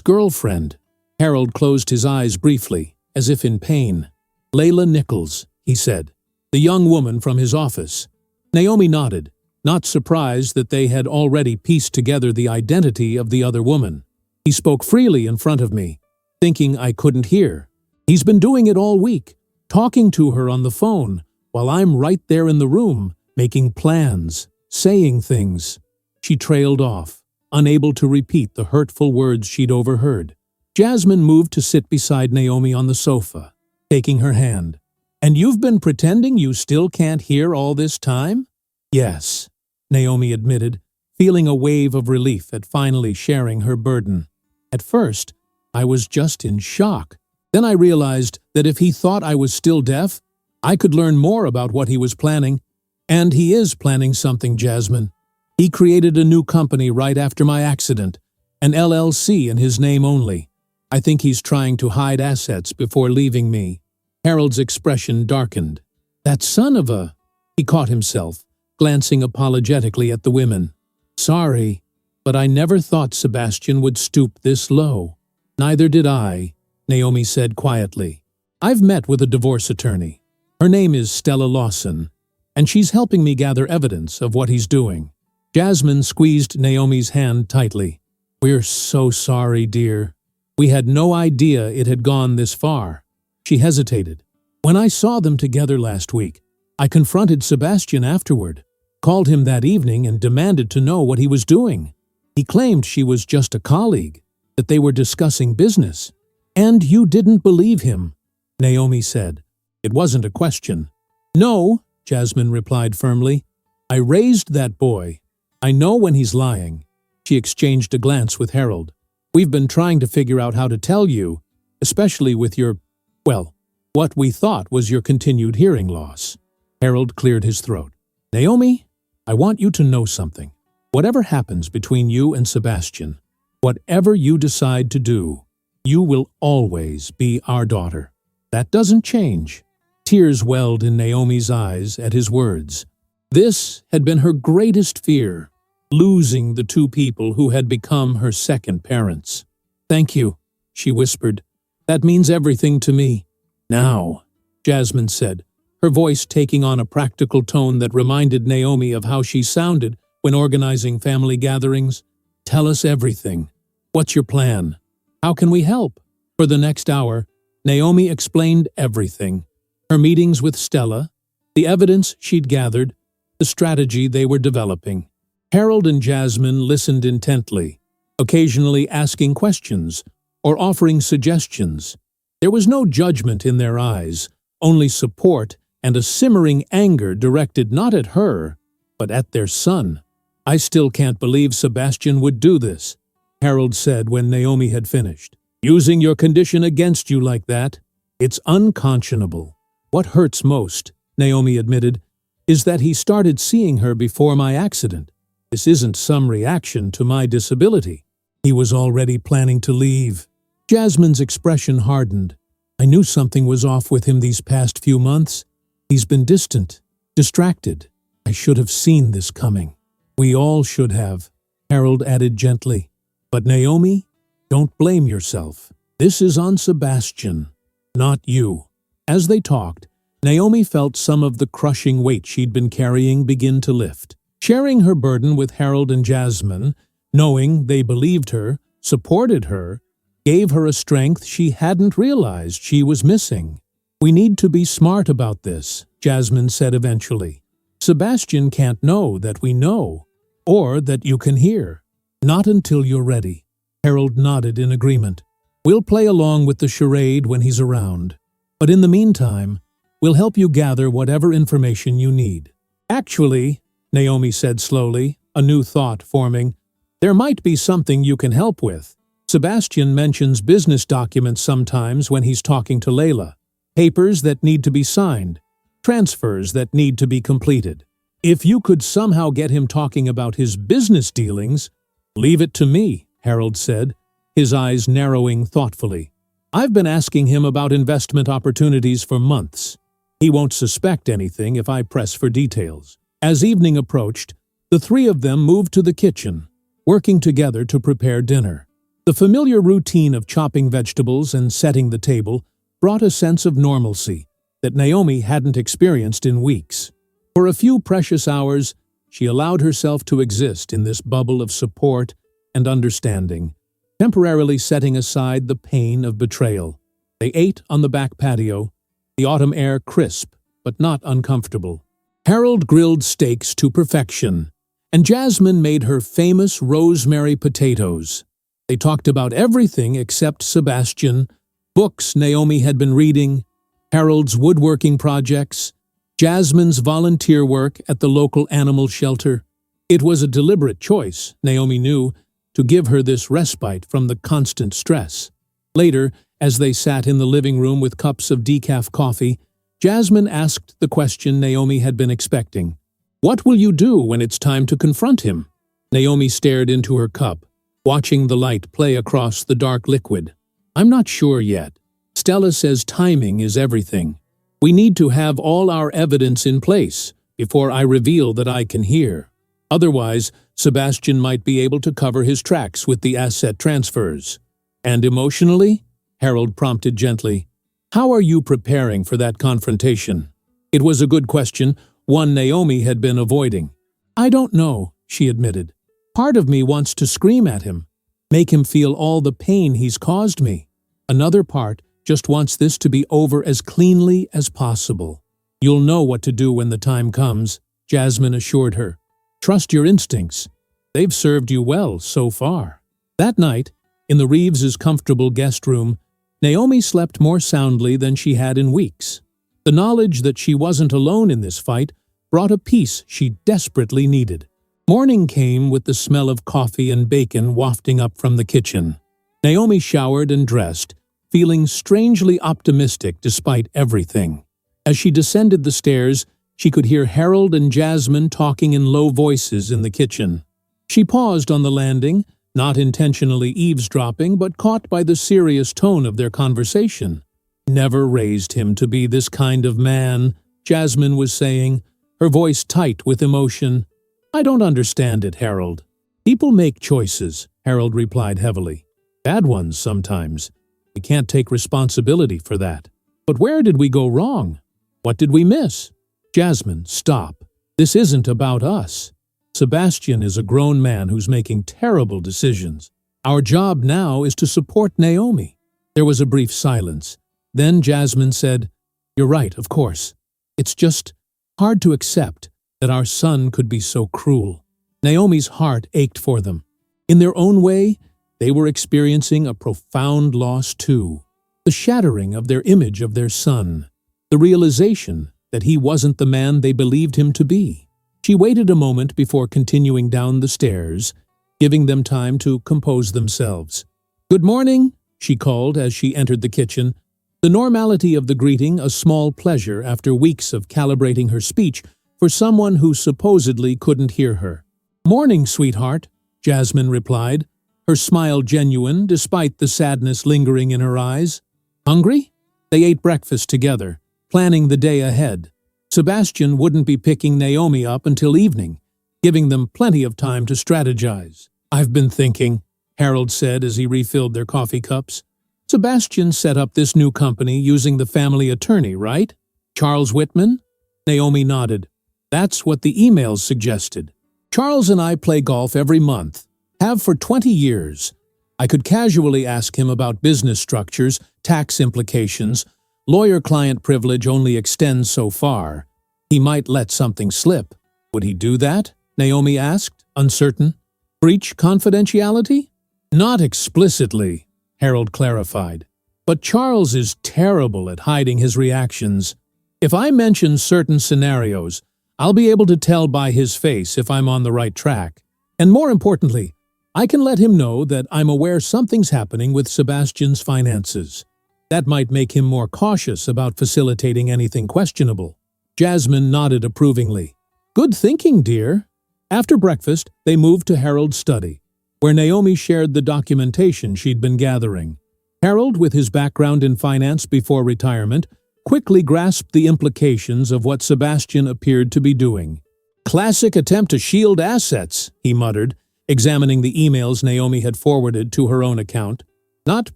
[SPEAKER 1] girlfriend. Harold closed his eyes briefly, as if in pain. Layla Nichols, he said, the young woman from his office. Naomi nodded, not surprised that they had already pieced together the identity of the other woman. He spoke freely in front of me, thinking I couldn't hear. He's been doing it all week, talking to her on the phone, while I'm right there in the room, making plans, saying things. She trailed off, unable to repeat the hurtful words she'd overheard. Jasmine moved to sit beside Naomi on the sofa, taking her hand. "And you've been pretending you still can't hear all this time?" "Yes," Naomi admitted, feeling a wave of relief at finally sharing her burden. "At first, I was just in shock. Then I realized that if he thought I was still deaf, I could learn more about what he was planning. And he is planning something, Jasmine. He created a new company right after my accident, an LLC in his name only. I think he's trying to hide assets before leaving me." Harold's expression darkened. "That son of a—" He caught himself, glancing apologetically at the women. "Sorry, but I never thought Sebastian would stoop this low." "Neither did I," Naomi said quietly. "I've met with a divorce attorney. Her name is Stella Lawson, and she's helping me gather evidence of what he's doing." Jasmine squeezed Naomi's hand tightly. "We're so sorry, dear. We had no idea it had gone this far." She hesitated. "When I saw them together last week, I confronted Sebastian afterward, called him that evening and demanded to know what he was doing. He claimed she was just a colleague, that they were discussing business. And you didn't believe him," Naomi said. "It wasn't a question." "No," Jasmine replied firmly. "I raised that boy. I know when he's lying." She exchanged a glance with Harold. "We've been trying to figure out how to tell you, especially with your, well, what we thought was your continued hearing loss." Harold cleared his throat. "Naomi, I want you to know something. Whatever happens between you and Sebastian, whatever you decide to do, you will always be our daughter. That doesn't change." Tears welled in Naomi's eyes at his words. This had been her greatest fear, losing the two people who had become her second parents. "Thank you," she whispered. "That means everything to me." "Now," Jasmine said, her voice taking on a practical tone that reminded Naomi of how she sounded when organizing family gatherings. "Tell us everything. What's your plan? How can we help?" For the next hour, Naomi explained everything. Her meetings with Stella, the evidence she'd gathered, the strategy they were developing. Harold and Jasmine listened intently, occasionally asking questions or offering suggestions. There was no judgment in their eyes, only support and a simmering anger directed not at her, but at their son. "I still can't believe Sebastian would do this," Harold said when Naomi had finished. "Using your condition against you like that, it's unconscionable." "What hurts most," Naomi admitted, "is that he started seeing her before my accident. This isn't some reaction to my disability. He was already planning to leave." Jasmine's expression hardened. "I knew something was off with him these past few months. He's been distant, distracted. I should have seen this coming." "We all should have," Harold added gently. "But Naomi, don't blame yourself. This is on Sebastian, not you." As they talked, Naomi felt some of the crushing weight she'd been carrying begin to lift. Sharing her burden with Harold and Jasmine, knowing they believed her, supported her, gave her a strength she hadn't realized she was missing. "We need to be smart about this," Jasmine said eventually. "Sebastian can't know that we know, or that you can hear. Not until you're ready." Harold nodded in agreement. "We'll play along with the charade when he's around. But in the meantime, we'll help you gather whatever information you need." "Actually," Naomi said slowly, a new thought forming, "there might be something you can help with. Sebastian mentions business documents sometimes when he's talking to Layla. Papers that need to be signed, transfers that need to be completed. If you could somehow get him talking about his business dealings—" "Leave it to me," Harold said, his eyes narrowing thoughtfully. "I've been asking him about investment opportunities for months. He won't suspect anything if I press for details." As evening approached, the three of them moved to the kitchen, working together to prepare dinner. The familiar routine of chopping vegetables and setting the table brought a sense of normalcy that Naomi hadn't experienced in weeks. For a few precious hours, she allowed herself to exist in this bubble of support and understanding, temporarily setting aside the pain of betrayal. They ate on the back patio, the autumn air crisp but not uncomfortable. Harold grilled steaks to perfection, and Jasmine made her famous rosemary potatoes. They talked about everything except Sebastian, books Naomi had been reading, Harold's woodworking projects, Jasmine's volunteer work at the local animal shelter. It was a deliberate choice, Naomi knew, to give her this respite from the constant stress. Later, as they sat in the living room with cups of decaf coffee, Jasmine asked the question Naomi had been expecting. "What will you do when it's time to confront him?" Naomi stared into her cup, watching the light play across the dark liquid. "I'm not sure yet. Stella says timing is everything. We need to have all our evidence in place before I reveal that I can hear. Otherwise, Sebastian might be able to cover his tracks with the asset transfers." "And emotionally?" Harold prompted gently. "How are you preparing for that confrontation?" It was a good question, one Naomi had been avoiding. "I don't know," she admitted. "Part of me wants to scream at him, make him feel all the pain he's caused me. Another part just wants this to be over as cleanly as possible." "You'll know what to do when the time comes," Jasmine assured her. "Trust your instincts. They've served you well so far." That night, in the Reeves' comfortable guest room, Naomi slept more soundly than she had in weeks. The knowledge that she wasn't alone in this fight brought a peace she desperately needed. Morning came with the smell of coffee and bacon wafting up from the kitchen. Naomi showered and dressed, feeling strangely optimistic despite everything. As she descended the stairs, she could hear Harold and Jasmine talking in low voices in the kitchen. She paused on the landing, not intentionally eavesdropping, but caught by the serious tone of their conversation. "Never raised him to be this kind of man," Jasmine was saying, her voice tight with emotion. "I don't understand it, Harold." "People make choices," Harold replied heavily. "Bad ones sometimes. We can't take responsibility for that. But where did we go wrong? What did we miss?" "Jasmine, stop. This isn't about us. Sebastian is a grown man who's making terrible decisions. Our job now is to support Naomi." There was a brief silence. Then Jasmine said, "You're right, of course. It's just hard to accept that our son could be so cruel." Naomi's heart ached for them. In their own way, they were experiencing a profound loss too. The shattering of their image of their son. The realization that he wasn't the man they believed him to be. She waited a moment before continuing down the stairs, giving them time to compose themselves. "Good morning," she called as she entered the kitchen, the normality of the greeting a small pleasure after weeks of calibrating her speech for someone who supposedly couldn't hear her. "Morning, sweetheart," Jasmine replied, her smile genuine despite the sadness lingering in her eyes. "Hungry?" They ate breakfast together, planning the day ahead. Sebastian wouldn't be picking Naomi up until evening, giving them plenty of time to strategize. "I've been thinking," Harold said as he refilled their coffee cups. "Sebastian set up this new company using the family attorney, right? Charles Whitman?" Naomi nodded. "That's what the emails suggested. Charles and I play golf every month, have for 20 years. I could casually ask him about business structures, tax implications. Lawyer-client privilege only extends so far. He might let something slip. Would he do that?" Naomi asked, uncertain. "Breach confidentiality?" "Not explicitly," Harold clarified. "But Charles is terrible at hiding his reactions. If I mention certain scenarios, I'll be able to tell by his face if I'm on the right track. And more importantly, I can let him know that I'm aware something's happening with Sebastian's finances. That might make him more cautious about facilitating anything questionable." Jasmine nodded approvingly. "Good thinking, dear." After breakfast, they moved to Harold's study, where Naomi shared the documentation she'd been gathering. Harold, with his background in finance before retirement, quickly grasped the implications of what Sebastian appeared to be doing. "Classic attempt to shield assets," he muttered, examining the emails Naomi had forwarded to her own account. Not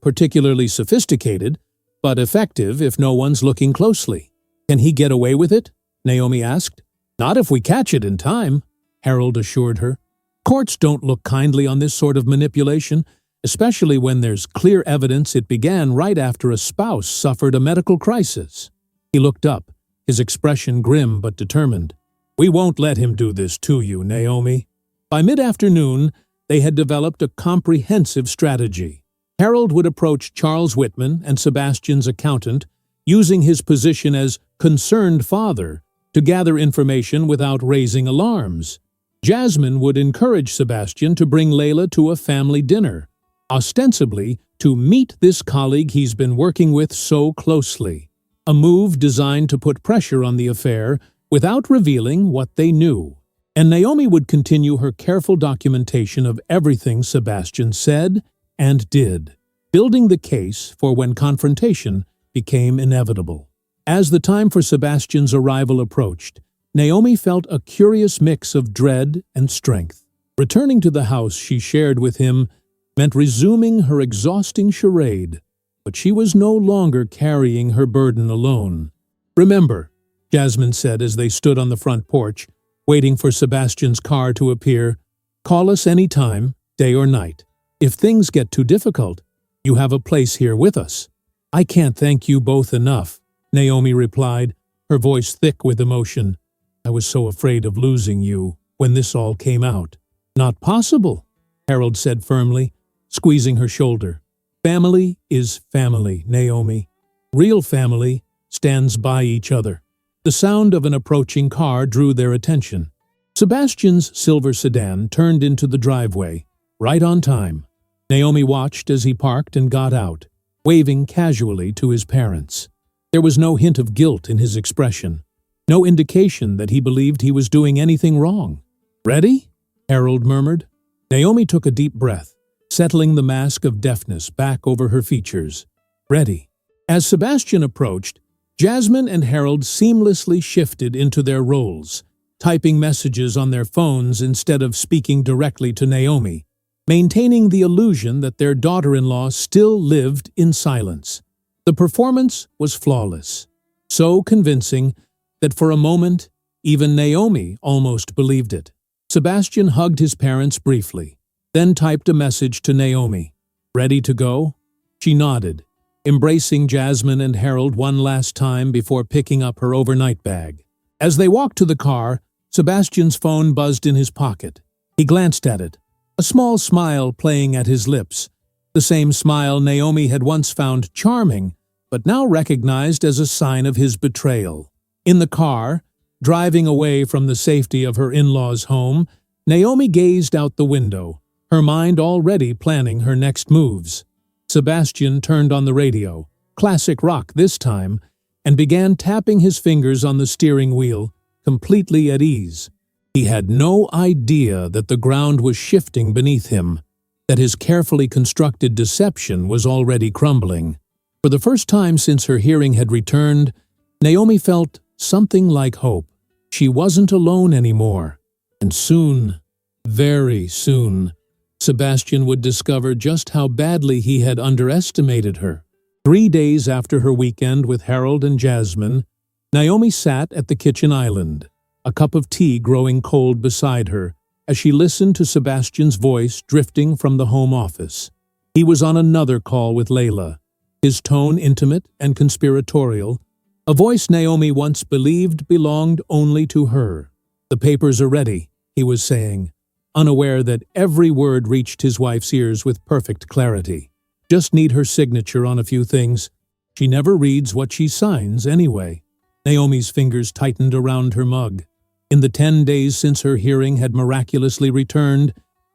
[SPEAKER 1] particularly sophisticated, but effective if no one's looking closely. Can he get away with it? Naomi asked. Not if we catch it in time, Harold assured her. Courts don't look kindly on this sort of manipulation, especially when there's clear evidence it began right after a spouse suffered a medical crisis. He looked up, his expression grim but determined. We won't let him do this to you, Naomi. By mid-afternoon, they had developed a comprehensive strategy. Harold would approach Charles Whitman and Sebastian's accountant, using his position as concerned father to gather information without raising alarms. Jasmine would encourage Sebastian to bring Layla to a family dinner, ostensibly to meet this colleague he's been working with so closely, a move designed to put pressure on the affair without revealing what they knew. And Naomi would continue her careful documentation of everything Sebastian said and did, building the case for when confrontation became inevitable. As the time for Sebastian's arrival approached, Naomi felt a curious mix of dread and strength. Returning to the house she shared with him meant resuming her exhausting charade, but she was no longer carrying her burden alone. Remember, Jasmine said as they stood on the front porch, waiting for Sebastian's car to appear, call us any time, day or night. If things get too difficult, you have a place here with us. I can't thank you both enough, Naomi replied, her voice thick with emotion. I was so afraid of losing you when this all came out. Not possible, Harold said firmly, squeezing her shoulder. Family is family, Naomi. Real family stands by each other. The sound of an approaching car drew their attention. Sebastian's silver sedan turned into the driveway, right on time. Naomi watched as he parked and got out, waving casually to his parents. There was no hint of guilt in his expression, no indication that he believed he was doing anything wrong. Ready? Harold murmured. Naomi took a deep breath, settling the mask of deafness back over her features. Ready. As Sebastian approached, Jasmine and Harold seamlessly shifted into their roles, typing messages on their phones instead of speaking directly to Naomi, maintaining the illusion that their daughter-in-law still lived in silence. The performance was flawless, so convincing that for a moment, even Naomi almost believed it. Sebastian hugged his parents briefly, then typed a message to Naomi. Ready to go? She nodded, embracing Jasmine and Harold one last time before picking up her overnight bag. As they walked to the car, Sebastian's phone buzzed in his pocket. He glanced at it, a small smile playing at his lips, the same smile Naomi had once found charming, but now recognized as a sign of his betrayal. In the car, driving away from the safety of her in-laws' home, Naomi gazed out the window, her mind already planning her next moves. Sebastian turned on the radio, classic rock this time, and began tapping his fingers on the steering wheel, completely at ease. He had no idea that the ground was shifting beneath him, that his carefully constructed deception was already crumbling. For the first time since her hearing had returned, Naomi felt something like hope. She wasn't alone anymore, and soon, very soon, Sebastian would discover just how badly he had underestimated her. 3 days after her weekend with Harold and Jasmine, Naomi sat at the kitchen island, a cup of tea growing cold beside her, as she listened to Sebastian's voice drifting from the home office. He was on another call with Layla, his tone intimate and conspiratorial, a voice Naomi once believed belonged only to her. The papers are ready, he was saying, unaware that every word reached his wife's ears with perfect clarity. Just need her signature on a few things. She never reads what she signs anyway. Naomi's fingers tightened around her mug. In the 10 days since her hearing had miraculously returned,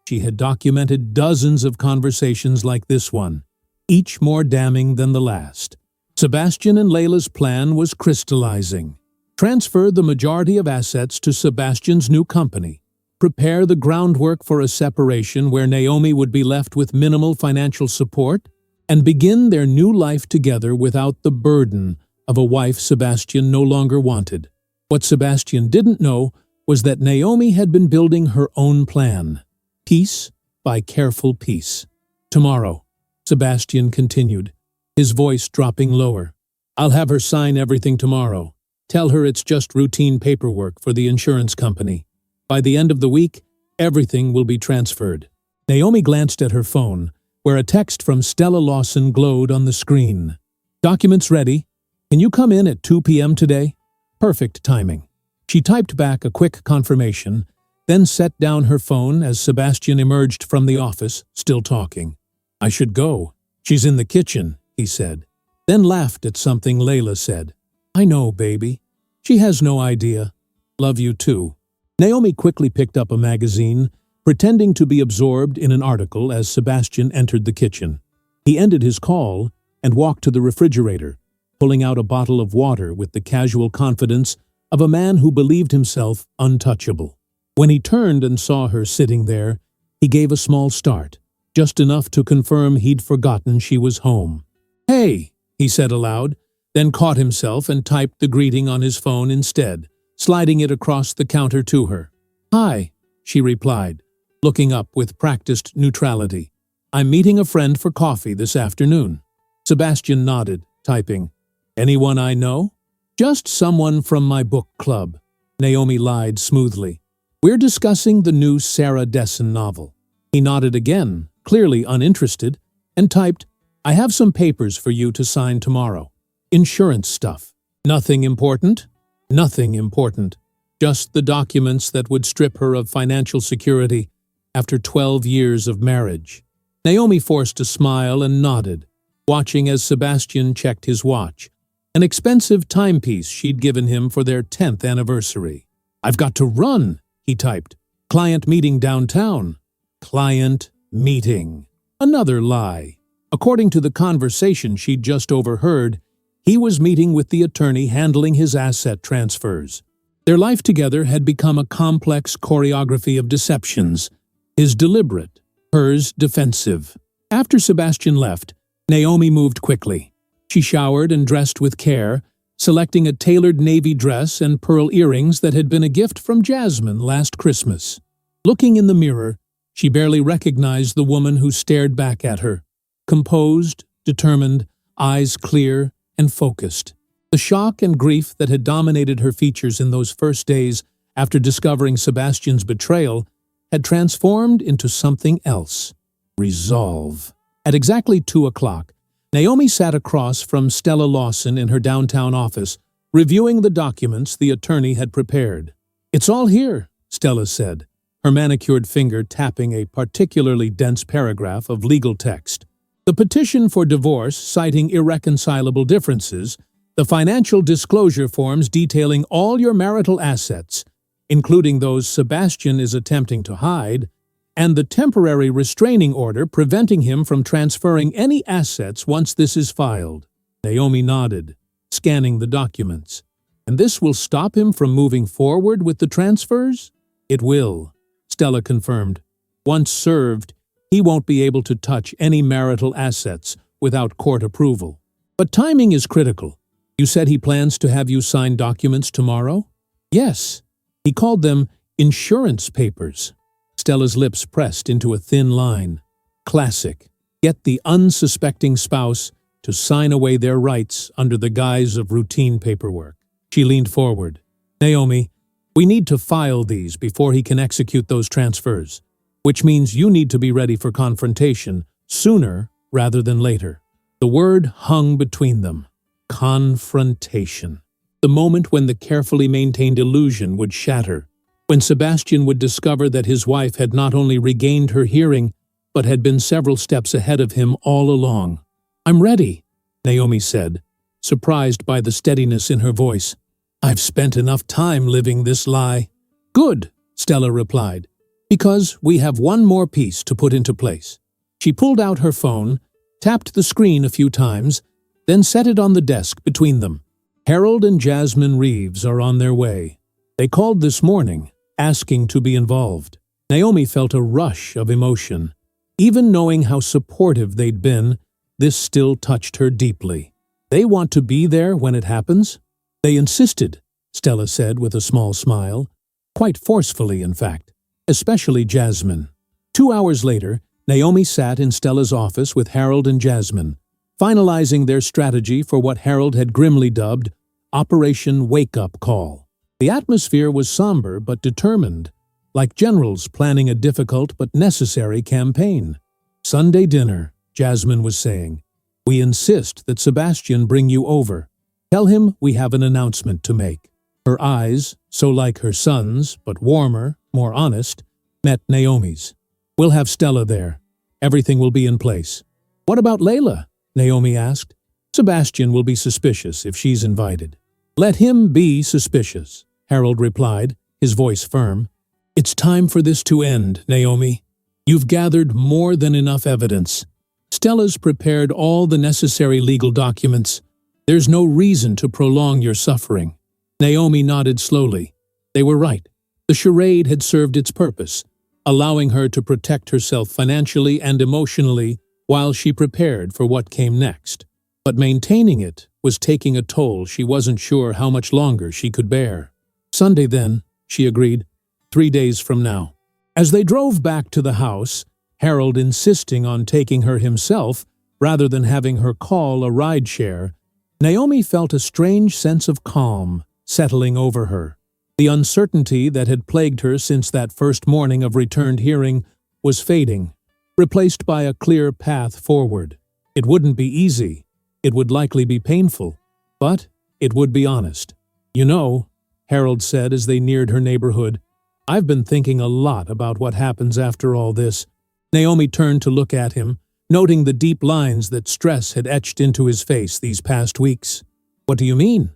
[SPEAKER 1] she had documented dozens of conversations like this one, each more damning than the last. Sebastian and Layla's plan was crystallizing. Transfer the majority of assets to Sebastian's new company. Prepare the groundwork for a separation where Naomi would be left with minimal financial support, and begin their new life together without the burden of a wife Sebastian no longer wanted. What Sebastian didn't know was that Naomi had been building her own plan, piece by careful piece. Tomorrow, Sebastian continued, his voice dropping lower. I'll have her sign everything tomorrow. Tell her it's just routine paperwork for the insurance company. By the end of the week, everything will be transferred. Naomi glanced at her phone, where a text from Stella Lawson glowed on the screen. Documents ready. Can you come in at 2 p.m. today? Perfect timing. She typed back a quick confirmation, then set down her phone as Sebastian emerged from the office, still talking. I should go. She's in the kitchen, he said. Then laughed at something Layla said. I know, baby. She has no idea. Love you too. Naomi quickly picked up a magazine, pretending to be absorbed in an article as Sebastian entered the kitchen. He ended his call and walked to the refrigerator, pulling out a bottle of water with the casual confidence of a man who believed himself untouchable. When he turned and saw her sitting there, he gave a small start, just enough to confirm he'd forgotten she was home. Hey, he said aloud, then caught himself and typed the greeting on his phone instead, sliding it across the counter to her. Hi, she replied, looking up with practiced neutrality. I'm meeting a friend for coffee this afternoon. Sebastian nodded, typing. Anyone I know? Just someone from my book club. Naomi lied smoothly. We're discussing the new Sarah Dessen novel. He nodded again, clearly uninterested, and typed, I have some papers for you to sign tomorrow. Insurance stuff. Nothing important? Nothing important. Just the documents that would strip her of financial security after 12 years of marriage. Naomi forced a smile and nodded, watching as Sebastian checked his watch, an expensive timepiece she'd given him for their 10th anniversary. I've got to run, he typed. Client meeting downtown. Client meeting. Another lie. According to the conversation she'd just overheard, he was meeting with the attorney handling his asset transfers. Their life together had become a complex choreography of deceptions, his deliberate, hers defensive. After Sebastian left, Naomi moved quickly. She showered and dressed with care, selecting a tailored navy dress and pearl earrings that had been a gift from Jasmine last Christmas. Looking in the mirror, she barely recognized the woman who stared back at her, composed, determined, eyes clear and focused. The shock and grief that had dominated her features in those first days after discovering Sebastian's betrayal had transformed into something else. Resolve. At exactly 2 o'clock, Naomi sat across from Stella Lawson in her downtown office, reviewing the documents the attorney had prepared. It's all here, Stella said, her manicured finger tapping a particularly dense paragraph of legal text. The petition for divorce citing irreconcilable differences, the financial disclosure forms detailing all your marital assets, including those Sebastian is attempting to hide, and the temporary restraining order preventing him from transferring any assets once this is filed. Naomi nodded, scanning the documents. And this will stop him from moving forward with the transfers? It will, Stella confirmed. Once served, he won't be able to touch any marital assets without court approval. But timing is critical. You said he plans to have you sign documents tomorrow? Yes. He called them insurance papers. Stella's lips pressed into a thin line. Classic. Get the unsuspecting spouse to sign away their rights under the guise of routine paperwork. She leaned forward. Naomi, we need to file these before he can execute those transfers, which means you need to be ready for confrontation sooner rather than later. The word hung between them. Confrontation. The moment when the carefully maintained illusion would shatter, when Sebastian would discover that his wife had not only regained her hearing, but had been several steps ahead of him all along. I'm ready, Naomi said, surprised by the steadiness in her voice. I've spent enough time living this lie. Good, Stella replied, because we have one more piece to put into place. She pulled out her phone, tapped the screen a few times, then set it on the desk between them. Harold and Jasmine Reeves are on their way. They called this morning, asking to be involved. Naomi felt a rush of emotion. Even knowing how supportive they'd been, this still touched her deeply. They want to be there when it happens? They insisted, Stella said with a small smile. Quite forcefully, in fact. Especially Jasmine. 2 hours later, Naomi sat in Stella's office with Harold and Jasmine, finalizing their strategy for what Harold had grimly dubbed Operation Wake Up Call. The atmosphere was somber but determined, like generals planning a difficult but necessary campaign. "Sunday dinner," Jasmine was saying. "We insist that Sebastian bring you over. Tell him we have an announcement to make." Her eyes, so like her son's, but warmer, more honest, met Naomi's. "We'll have Stella there. Everything will be in place." "What about Layla?" Naomi asked. "Sebastian will be suspicious if she's invited." "Let him be suspicious," Harold replied, his voice firm. "It's time for this to end, Naomi. You've gathered more than enough evidence. Stella's prepared all the necessary legal documents. There's no reason to prolong your suffering." Naomi nodded slowly. They were right. The charade had served its purpose, allowing her to protect herself financially and emotionally while she prepared for what came next. But maintaining it was taking a toll she wasn't sure how much longer she could bear. "Sunday then," she agreed. 3 days from now." As they drove back to the house, Harold insisting on taking her himself rather than having her call a rideshare, Naomi felt a strange sense of calm settling over her. The uncertainty that had plagued her since that first morning of returned hearing was fading, replaced by a clear path forward. It wouldn't be easy. It would likely be painful, but it would be honest. "You know," Harold said as they neared her neighborhood, "I've been thinking a lot about what happens after all this." Naomi turned to look at him, noting the deep lines that stress had etched into his face these past weeks. "What do you mean?"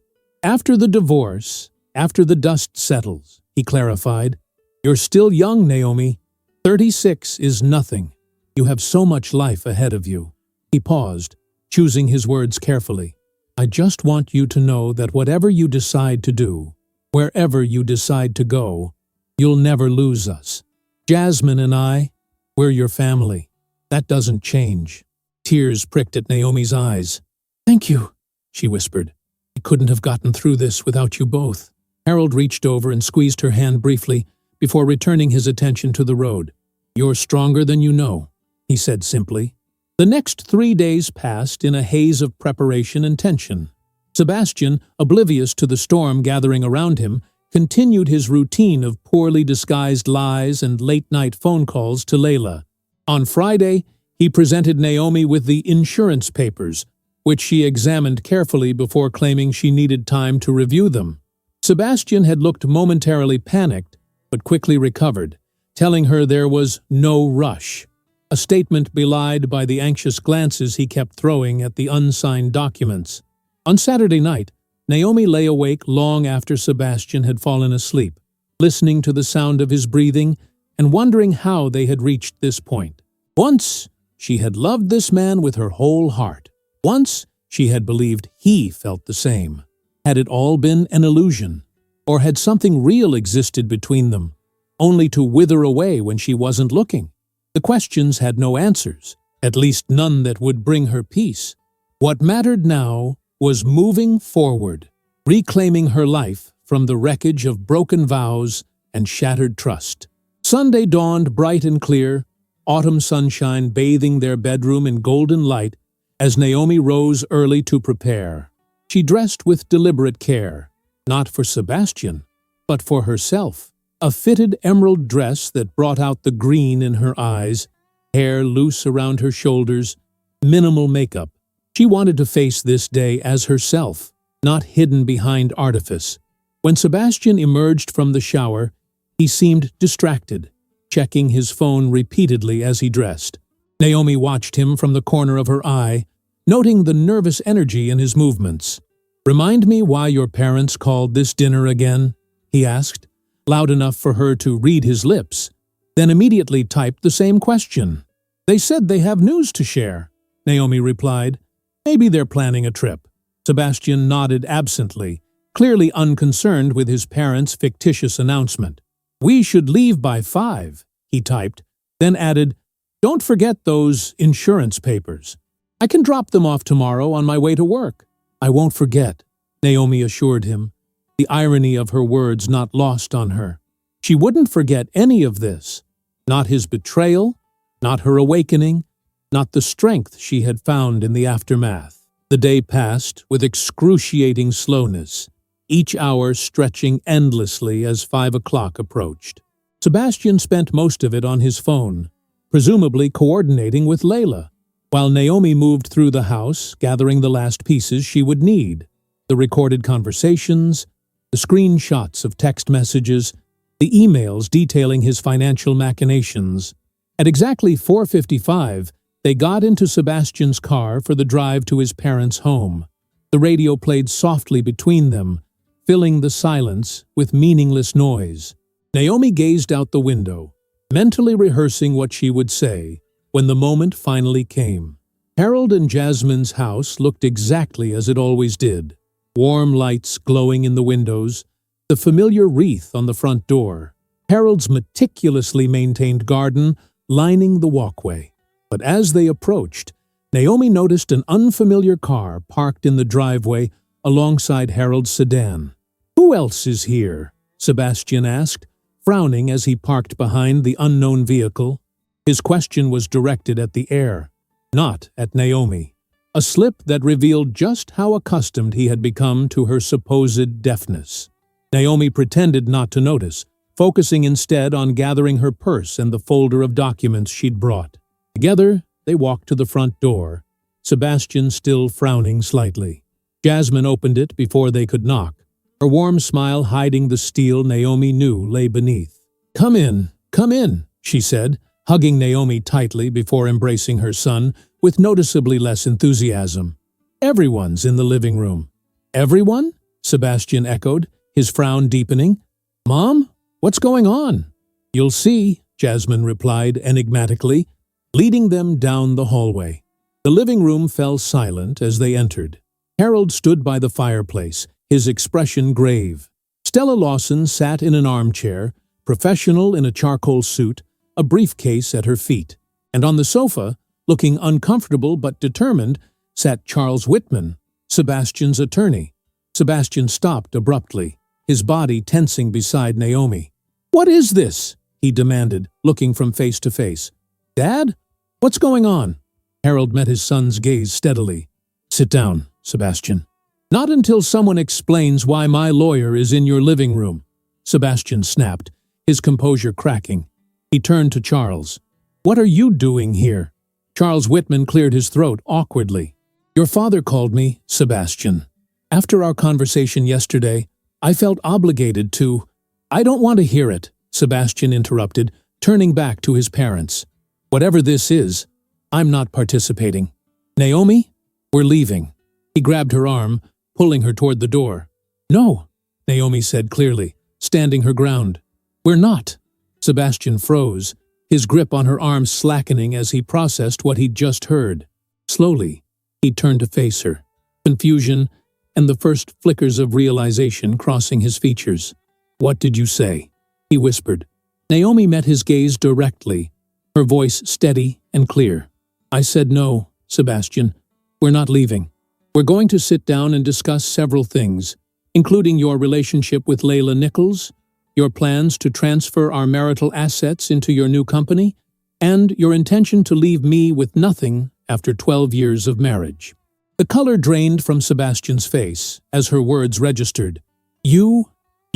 [SPEAKER 1] "After the divorce, after the dust settles," he clarified. "You're still young, Naomi. 36 is nothing. You have so much life ahead of you." He paused, choosing his words carefully. "I just want you to know that whatever you decide to do, wherever you decide to go, you'll never lose us. Jasmine and I, we're your family. That doesn't change." Tears pricked at Naomi's eyes. "Thank you," she whispered. "I couldn't have gotten through this without you both." Harold reached over and squeezed her hand briefly before returning his attention to the road. "You're stronger than you know," he said simply. The next 3 days passed in a haze of preparation and tension. Sebastian, oblivious to the storm gathering around him, continued his routine of poorly disguised lies and late-night phone calls to Layla. On Friday, he presented Naomi with the insurance papers, which she examined carefully before claiming she needed time to review them. Sebastian had looked momentarily panicked, but quickly recovered, telling her there was no rush, a statement belied by the anxious glances he kept throwing at the unsigned documents. On Saturday night, Naomi lay awake long after Sebastian had fallen asleep, listening to the sound of his breathing and wondering how they had reached this point. Once, she had loved this man with her whole heart. Once, she had believed he felt the same. Had it all been an illusion? Or had something real existed between them, only to wither away when she wasn't looking? The questions had no answers, at least none that would bring her peace. What mattered now was moving forward, reclaiming her life from the wreckage of broken vows and shattered trust. Sunday dawned bright and clear, autumn sunshine bathing their bedroom in golden light as Naomi rose early to prepare. She dressed with deliberate care, not for Sebastian, but for herself. A fitted emerald dress that brought out the green in her eyes, hair loose around her shoulders, minimal makeup. She wanted to face this day as herself, not hidden behind artifice. When Sebastian emerged from the shower, he seemed distracted, checking his phone repeatedly as he dressed. Naomi watched him from the corner of her eye, noting the nervous energy in his movements. "Remind me why your parents called this dinner again?" he asked, loud enough for her to read his lips, then immediately typed the same question. "They said they have news to share," Naomi replied. "Maybe they're planning a trip." Sebastian nodded absently, clearly unconcerned with his parents' fictitious announcement. "We should leave by 5, he typed, then added, "Don't forget those insurance papers. I can drop them off tomorrow on my way to work." "I won't forget," Naomi assured him, the irony of her words not lost on her. She wouldn't forget any of this. Not his betrayal, Not her awakening, not the strength she had found in the aftermath. The day passed with excruciating slowness, each hour stretching endlessly as 5 o'clock approached. Sebastian spent most of it on his phone, presumably coordinating with Layla, while Naomi moved through the house, gathering the last pieces she would need: the recorded conversations, the screenshots of text messages, the emails detailing his financial machinations. At exactly 4:55, they got into Sebastian's car for the drive to his parents' home. The radio played softly between them, filling the silence with meaningless noise. Naomi gazed out the window, mentally rehearsing what she would say when the moment finally came. Harold and Jasmine's house looked exactly as it always did. Warm lights glowing in the windows, the familiar wreath on the front door, Harold's meticulously maintained garden lining the walkway. But as they approached, Naomi noticed an unfamiliar car parked in the driveway alongside Harold's sedan. "Who else is here?" Sebastian asked, frowning as he parked behind the unknown vehicle. His question was directed at the air, not at Naomi. A slip that revealed just how accustomed he had become to her supposed deafness. Naomi pretended not to notice, focusing instead on gathering her purse and the folder of documents she'd brought. Together, they walked to the front door, Sebastian still frowning slightly. Jasmine opened it before they could knock, her warm smile hiding the steel Naomi knew lay beneath. Come in," she said, hugging Naomi tightly before embracing her son with noticeably less enthusiasm. "Everyone's in the living room." "Everyone?" Sebastian echoed, his frown deepening. "Mom, what's going on?" "You'll see," Jasmine replied enigmatically, leading them down the hallway. The living room fell silent as they entered. Harold stood by the fireplace, his expression grave. Stella Lawson sat in an armchair, professional in a charcoal suit, a briefcase at her feet. And on the sofa, looking uncomfortable but determined, sat Charles Whitman, Sebastian's attorney. Sebastian stopped abruptly, his body tensing beside Naomi. "What is this?" he demanded, looking from face to face. "Dad? What's going on?" Harold met his son's gaze steadily. "Sit down, Sebastian." "Not until someone explains why my lawyer is in your living room," Sebastian snapped, his composure cracking. He turned to Charles. "What are you doing here?" Charles Whitman cleared his throat awkwardly. "Your father called me, Sebastian. After our conversation yesterday, I felt obligated to—" "I don't want to hear it," Sebastian interrupted, turning back to his parents. "Whatever this is, I'm not participating. Naomi, we're leaving." He grabbed her arm, pulling her toward the door. "No," Naomi said clearly, standing her ground. "We're not." Sebastian froze, his grip on her arm slackening as he processed what he'd just heard. Slowly, he turned to face her, confusion and the first flickers of realization crossing his features. "What did you say?" he whispered. Naomi met his gaze directly, her voice steady and clear. "I said no, Sebastian. We're not leaving. We're going to sit down and discuss several things, including your relationship with Layla Nichols, your plans to transfer our marital assets into your new company, and your intention to leave me with nothing after 12 years of marriage." The color drained from Sebastian's face as her words registered. You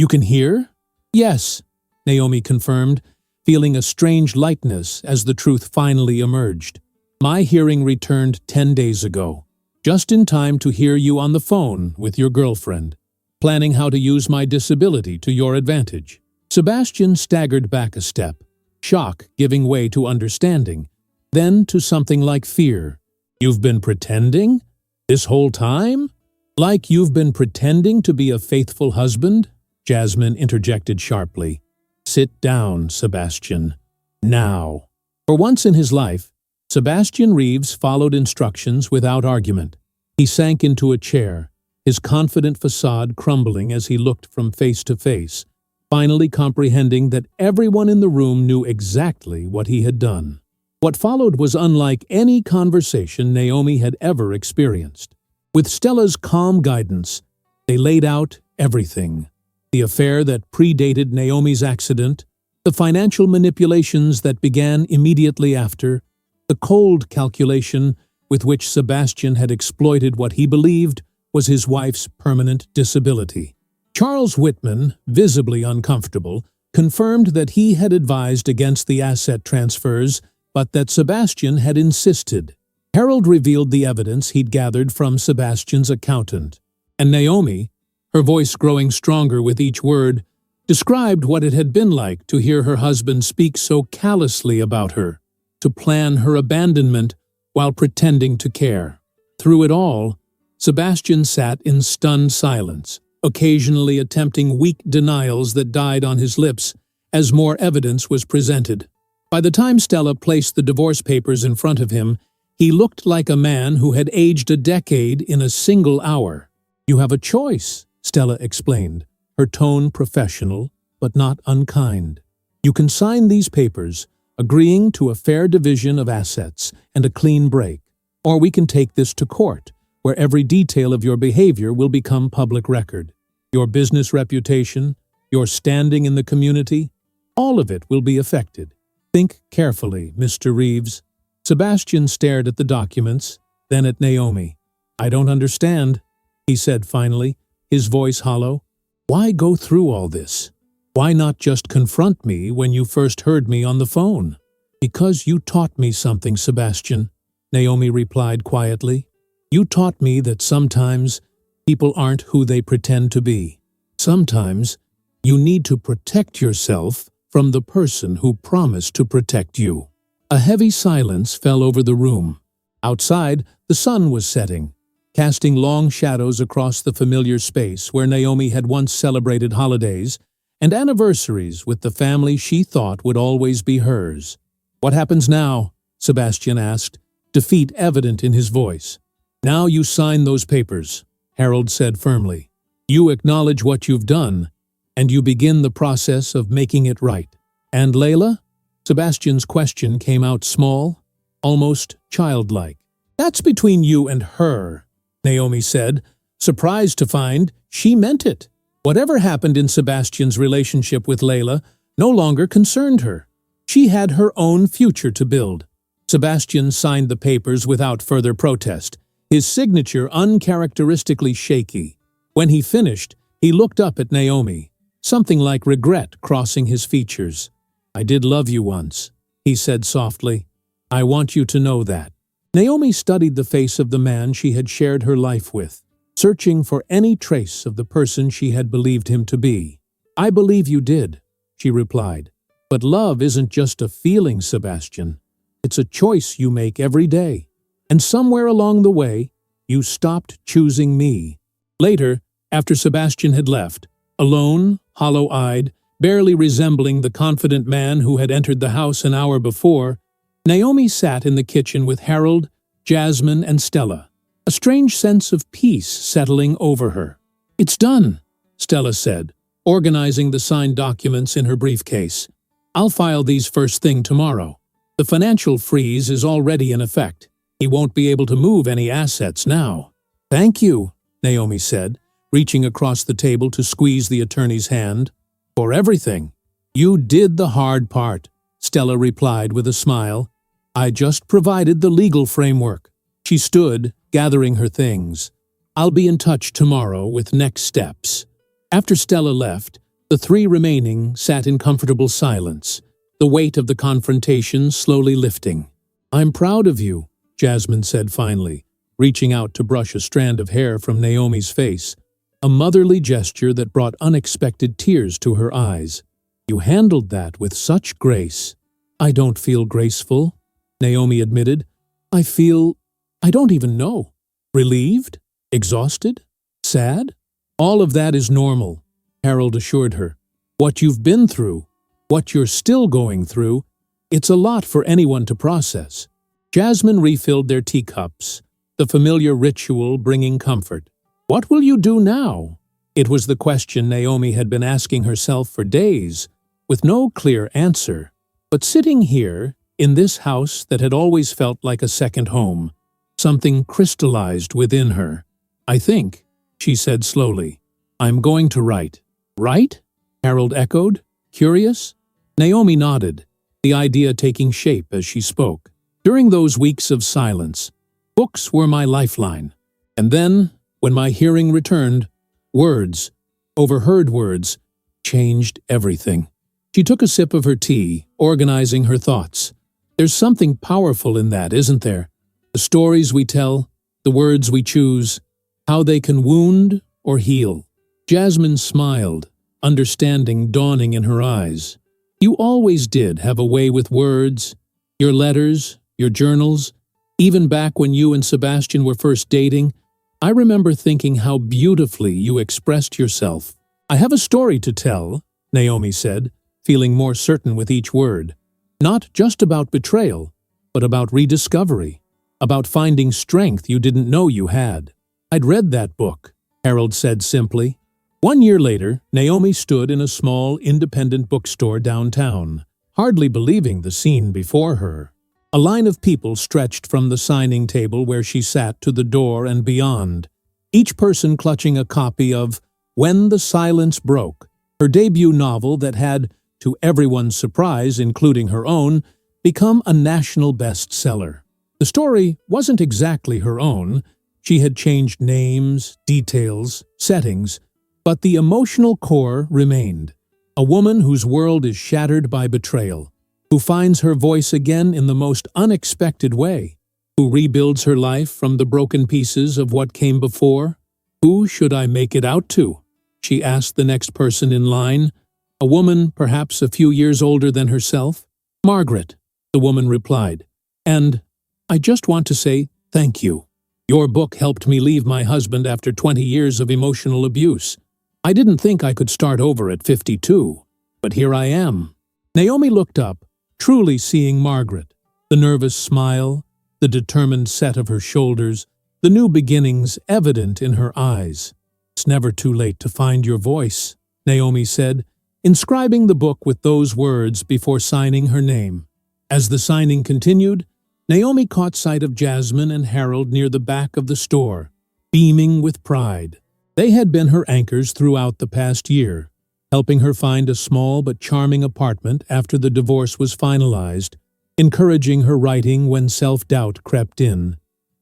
[SPEAKER 1] can hear?" "Yes," Naomi confirmed, feeling a strange lightness as the truth finally emerged. "My hearing returned 10 days ago, just in time to hear you on the phone with your girlfriend, planning how to use my disability to your advantage." Sebastian staggered back a step, shock giving way to understanding, then to something like fear. "You've been pretending? This whole time? Like you've been pretending to be a faithful husband?" Jasmine interjected sharply. "Sit down, Sebastian. Now." For once in his life, Sebastian Reeves followed instructions without argument. He sank into a chair, his confident facade crumbling as he looked from face to face, finally comprehending that everyone in the room knew exactly what he had done. What followed was unlike any conversation Naomi had ever experienced. With Stella's calm guidance, they laid out everything. The affair that predated Naomi's accident, the financial manipulations that began immediately after, the cold calculation with which Sebastian had exploited what he believed was his wife's permanent disability. Charles Whitman, visibly uncomfortable, confirmed that he had advised against the asset transfers, but that Sebastian had insisted. Harold revealed the evidence he'd gathered from Sebastian's accountant, and Naomi, her voice growing stronger with each word, described what it had been like to hear her husband speak so callously about her, to plan her abandonment while pretending to care. Through it all, Sebastian sat in stunned silence, occasionally attempting weak denials that died on his lips as more evidence was presented. By the time Stella placed the divorce papers in front of him, he looked like a man who had aged a decade in a single hour. "You have a choice," Stella explained, her tone professional but not unkind. "You can sign these papers, agreeing to a fair division of assets and a clean break, or we can take this to court, where every detail of your behavior will become public record. Your business reputation, your standing in the community, all of it will be affected. Think carefully, Mr. Reeves." Sebastian stared at the documents, then at Naomi. "I don't understand," he said finally, his voice hollow. "Why go through all this? Why not just confront me when you first heard me on the phone?" "Because you taught me something, Sebastian," Naomi replied quietly. "You taught me that sometimes people aren't who they pretend to be. Sometimes you need to protect yourself from the person who promised to protect you." A heavy silence fell over the room. Outside, the sun was setting, casting long shadows across the familiar space where Naomi had once celebrated holidays and anniversaries with the family she thought would always be hers. "What happens now?" Sebastian asked, defeat evident in his voice. "Now you sign those papers," Harold said firmly. "You acknowledge what you've done, and you begin the process of making it right." "And Layla?" Sebastian's question came out small, almost childlike. "That's between you and her," Naomi said, surprised to find she meant it. Whatever happened in Sebastian's relationship with Layla no longer concerned her. She had her own future to build. Sebastian signed the papers without further protest, his signature uncharacteristically shaky. When he finished, he looked up at Naomi, something like regret crossing his features. "I did love you once," he said softly. "I want you to know that." Naomi studied the face of the man she had shared her life with, searching for any trace of the person she had believed him to be. "I believe you did," she replied. "But love isn't just a feeling, Sebastian. It's a choice you make every day. And somewhere along the way, you stopped choosing me." Later, after Sebastian had left, alone, hollow-eyed, barely resembling the confident man who had entered the house an hour before, Naomi sat in the kitchen with Harold, Jasmine, and Stella, a strange sense of peace settling over her. "It's done," Stella said, organizing the signed documents in her briefcase. "I'll file these first thing tomorrow. The financial freeze is already in effect. He won't be able to move any assets now." "Thank you," Naomi said, reaching across the table to squeeze the attorney's hand. "For everything." "You did the hard part," Stella replied with a smile. "I just provided the legal framework." She stood, gathering her things. "I'll be in touch tomorrow with next steps." After Stella left, the three remaining sat in comfortable silence, the weight of the confrontation slowly lifting. "I'm proud of you," Jasmine said finally, reaching out to brush a strand of hair from Naomi's face, a motherly gesture that brought unexpected tears to her eyes. "You handled that with such grace." "I don't feel graceful," Naomi admitted. I don't even know. Relieved? Exhausted? Sad? All of that is normal," Harold assured her. "What you've been through, what you're still going through, it's a lot for anyone to process." Jasmine refilled their teacups, the familiar ritual bringing comfort. "What will you do now?" It was the question Naomi had been asking herself for days, with no clear answer. But sitting here, in this house that had always felt like a second home, something crystallized within her. "I think," she said slowly, "I'm going to write." "Write?" Harold echoed, curious. Naomi nodded, the idea taking shape as she spoke. During those weeks of silence, books were my lifeline. And then, when my hearing returned, words, overheard words, changed everything. She took a sip of her tea, organizing her thoughts. There's something powerful in that, isn't there? The stories we tell, the words we choose, how they can wound or heal. Jasmine smiled, understanding dawning in her eyes. You always did have a way with words, your letters, your journals. Even back when you and Sebastian were first dating, I remember thinking how beautifully you expressed yourself. I have a story to tell, Naomi said, feeling more certain with each word. Not just about betrayal, but about rediscovery, about finding strength you didn't know you had. I'd read that book, Harold said simply. 1 year later, Naomi stood in a small, independent bookstore downtown, hardly believing the scene before her. A line of people stretched from the signing table where she sat to the door and beyond, each person clutching a copy of When the Silence Broke, her debut novel that had, to everyone's surprise, including her own, become a national bestseller. The story wasn't exactly her own. She had changed names, details, settings, but the emotional core remained. A woman whose world is shattered by betrayal, who finds her voice again in the most unexpected way, who rebuilds her life from the broken pieces of what came before. Who should I make it out to? She asked the next person in line, a woman perhaps a few years older than herself. Margaret, the woman replied, and I just want to say thank you. Your book helped me leave my husband after 20 years of emotional abuse. I didn't think I could start over at 52, but here I am. Naomi looked up, truly seeing Margaret, the nervous smile, the determined set of her shoulders, the new beginnings evident in her eyes. It's never too late to find your voice, Naomi said, inscribing the book with those words before signing her name. As the signing continued, Naomi caught sight of Jasmine and Harold near the back of the store, beaming with pride. They had been her anchors throughout the past year, helping her find a small but charming apartment after the divorce was finalized, encouraging her writing when self-doubt crept in,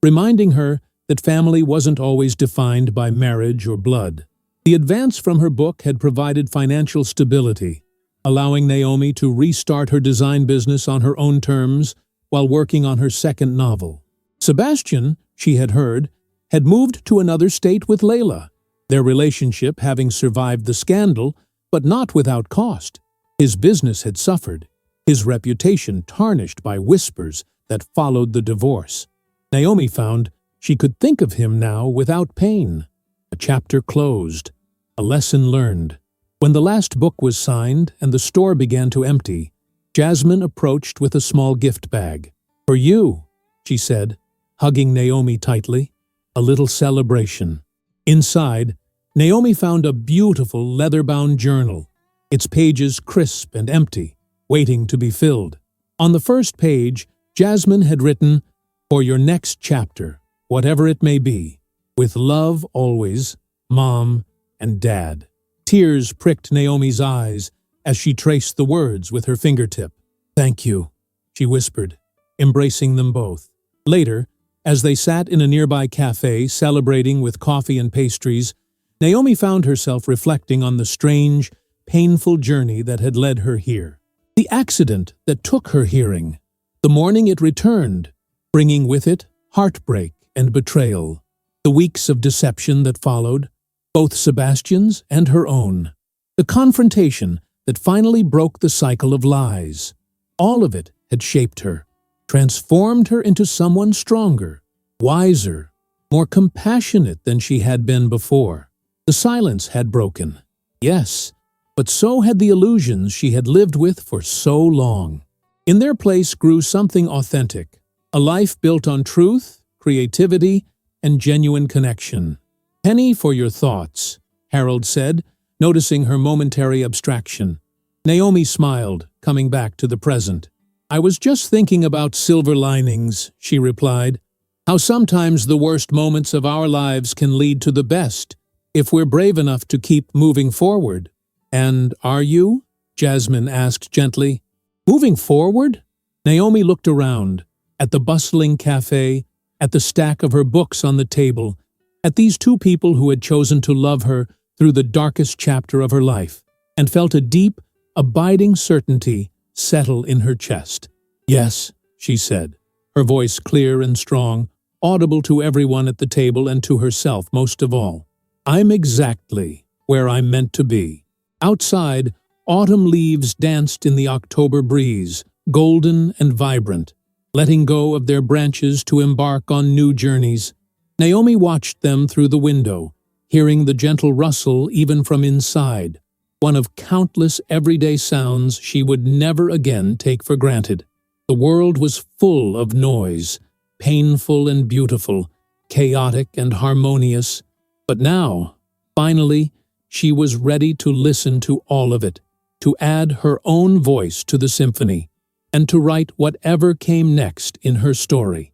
[SPEAKER 1] reminding her that family wasn't always defined by marriage or blood. The advance from her book had provided financial stability, allowing Naomi to restart her design business on her own terms while working on her second novel. Sebastian, she had heard, had moved to another state with Layla, their relationship having survived the scandal, but not without cost. His business had suffered, his reputation tarnished by whispers that followed the divorce. Naomi found she could think of him now without pain. A chapter closed, a lesson learned. When the last book was signed and the store began to empty, Jasmine approached with a small gift bag. For you, she said, hugging Naomi tightly, a little celebration. Inside, Naomi found a beautiful leather-bound journal, its pages crisp and empty, waiting to be filled. On the first page, Jasmine had written, "For your next chapter, whatever it may be, with love always, Mom and Dad." Tears pricked Naomi's eyes as she traced the words with her fingertip. "Thank you," she whispered, embracing them both. Later, as they sat in a nearby cafe celebrating with coffee and pastries, Naomi found herself reflecting on the strange, painful journey that had led her here. The accident that took her hearing. The morning it returned, bringing with it heartbreak and betrayal. The weeks of deception that followed, both Sebastian's and her own. The confrontation that finally broke the cycle of lies. All of it had shaped her, transformed her into someone stronger, wiser, more compassionate than she had been before. The silence had broken, yes, but so had the illusions she had lived with for so long. In their place grew something authentic, a life built on truth, creativity, and genuine connection. "Penny for your thoughts," Harold said, noticing her momentary abstraction. Naomi smiled, coming back to the present. "I was just thinking about silver linings," she replied. "How sometimes the worst moments of our lives can lead to the best, if we're brave enough to keep moving forward." "And are you?" Jasmine asked gently. Moving forward? Naomi looked around, at the bustling cafe, at the stack of her books on the table, at these two people who had chosen to love her through the darkest chapter of her life, and felt a deep, abiding certainty settle in her chest. Yes, she said, her voice clear and strong, audible to everyone at the table and to herself most of all. I'm exactly where I'm meant to be. Outside, autumn leaves danced in the October breeze, golden and vibrant, letting go of their branches to embark on new journeys. Naomi watched them through the window, hearing the gentle rustle even from inside, one of countless everyday sounds she would never again take for granted. The world was full of noise, painful and beautiful, chaotic and harmonious, but now, finally, she was ready to listen to all of it, to add her own voice to the symphony, and to write whatever came next in her story.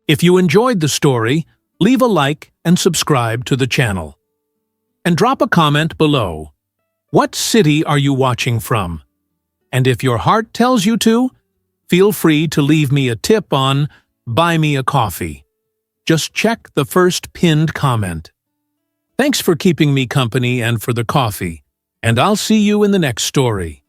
[SPEAKER 1] If you enjoyed the story, leave a like and subscribe to the channel. And drop a comment below. What city are you watching from? And if your heart tells you to, feel free to leave me a tip on Buy Me a Coffee. Just check the first pinned comment. Thanks for keeping me company and for the coffee, and I'll see you in the next story.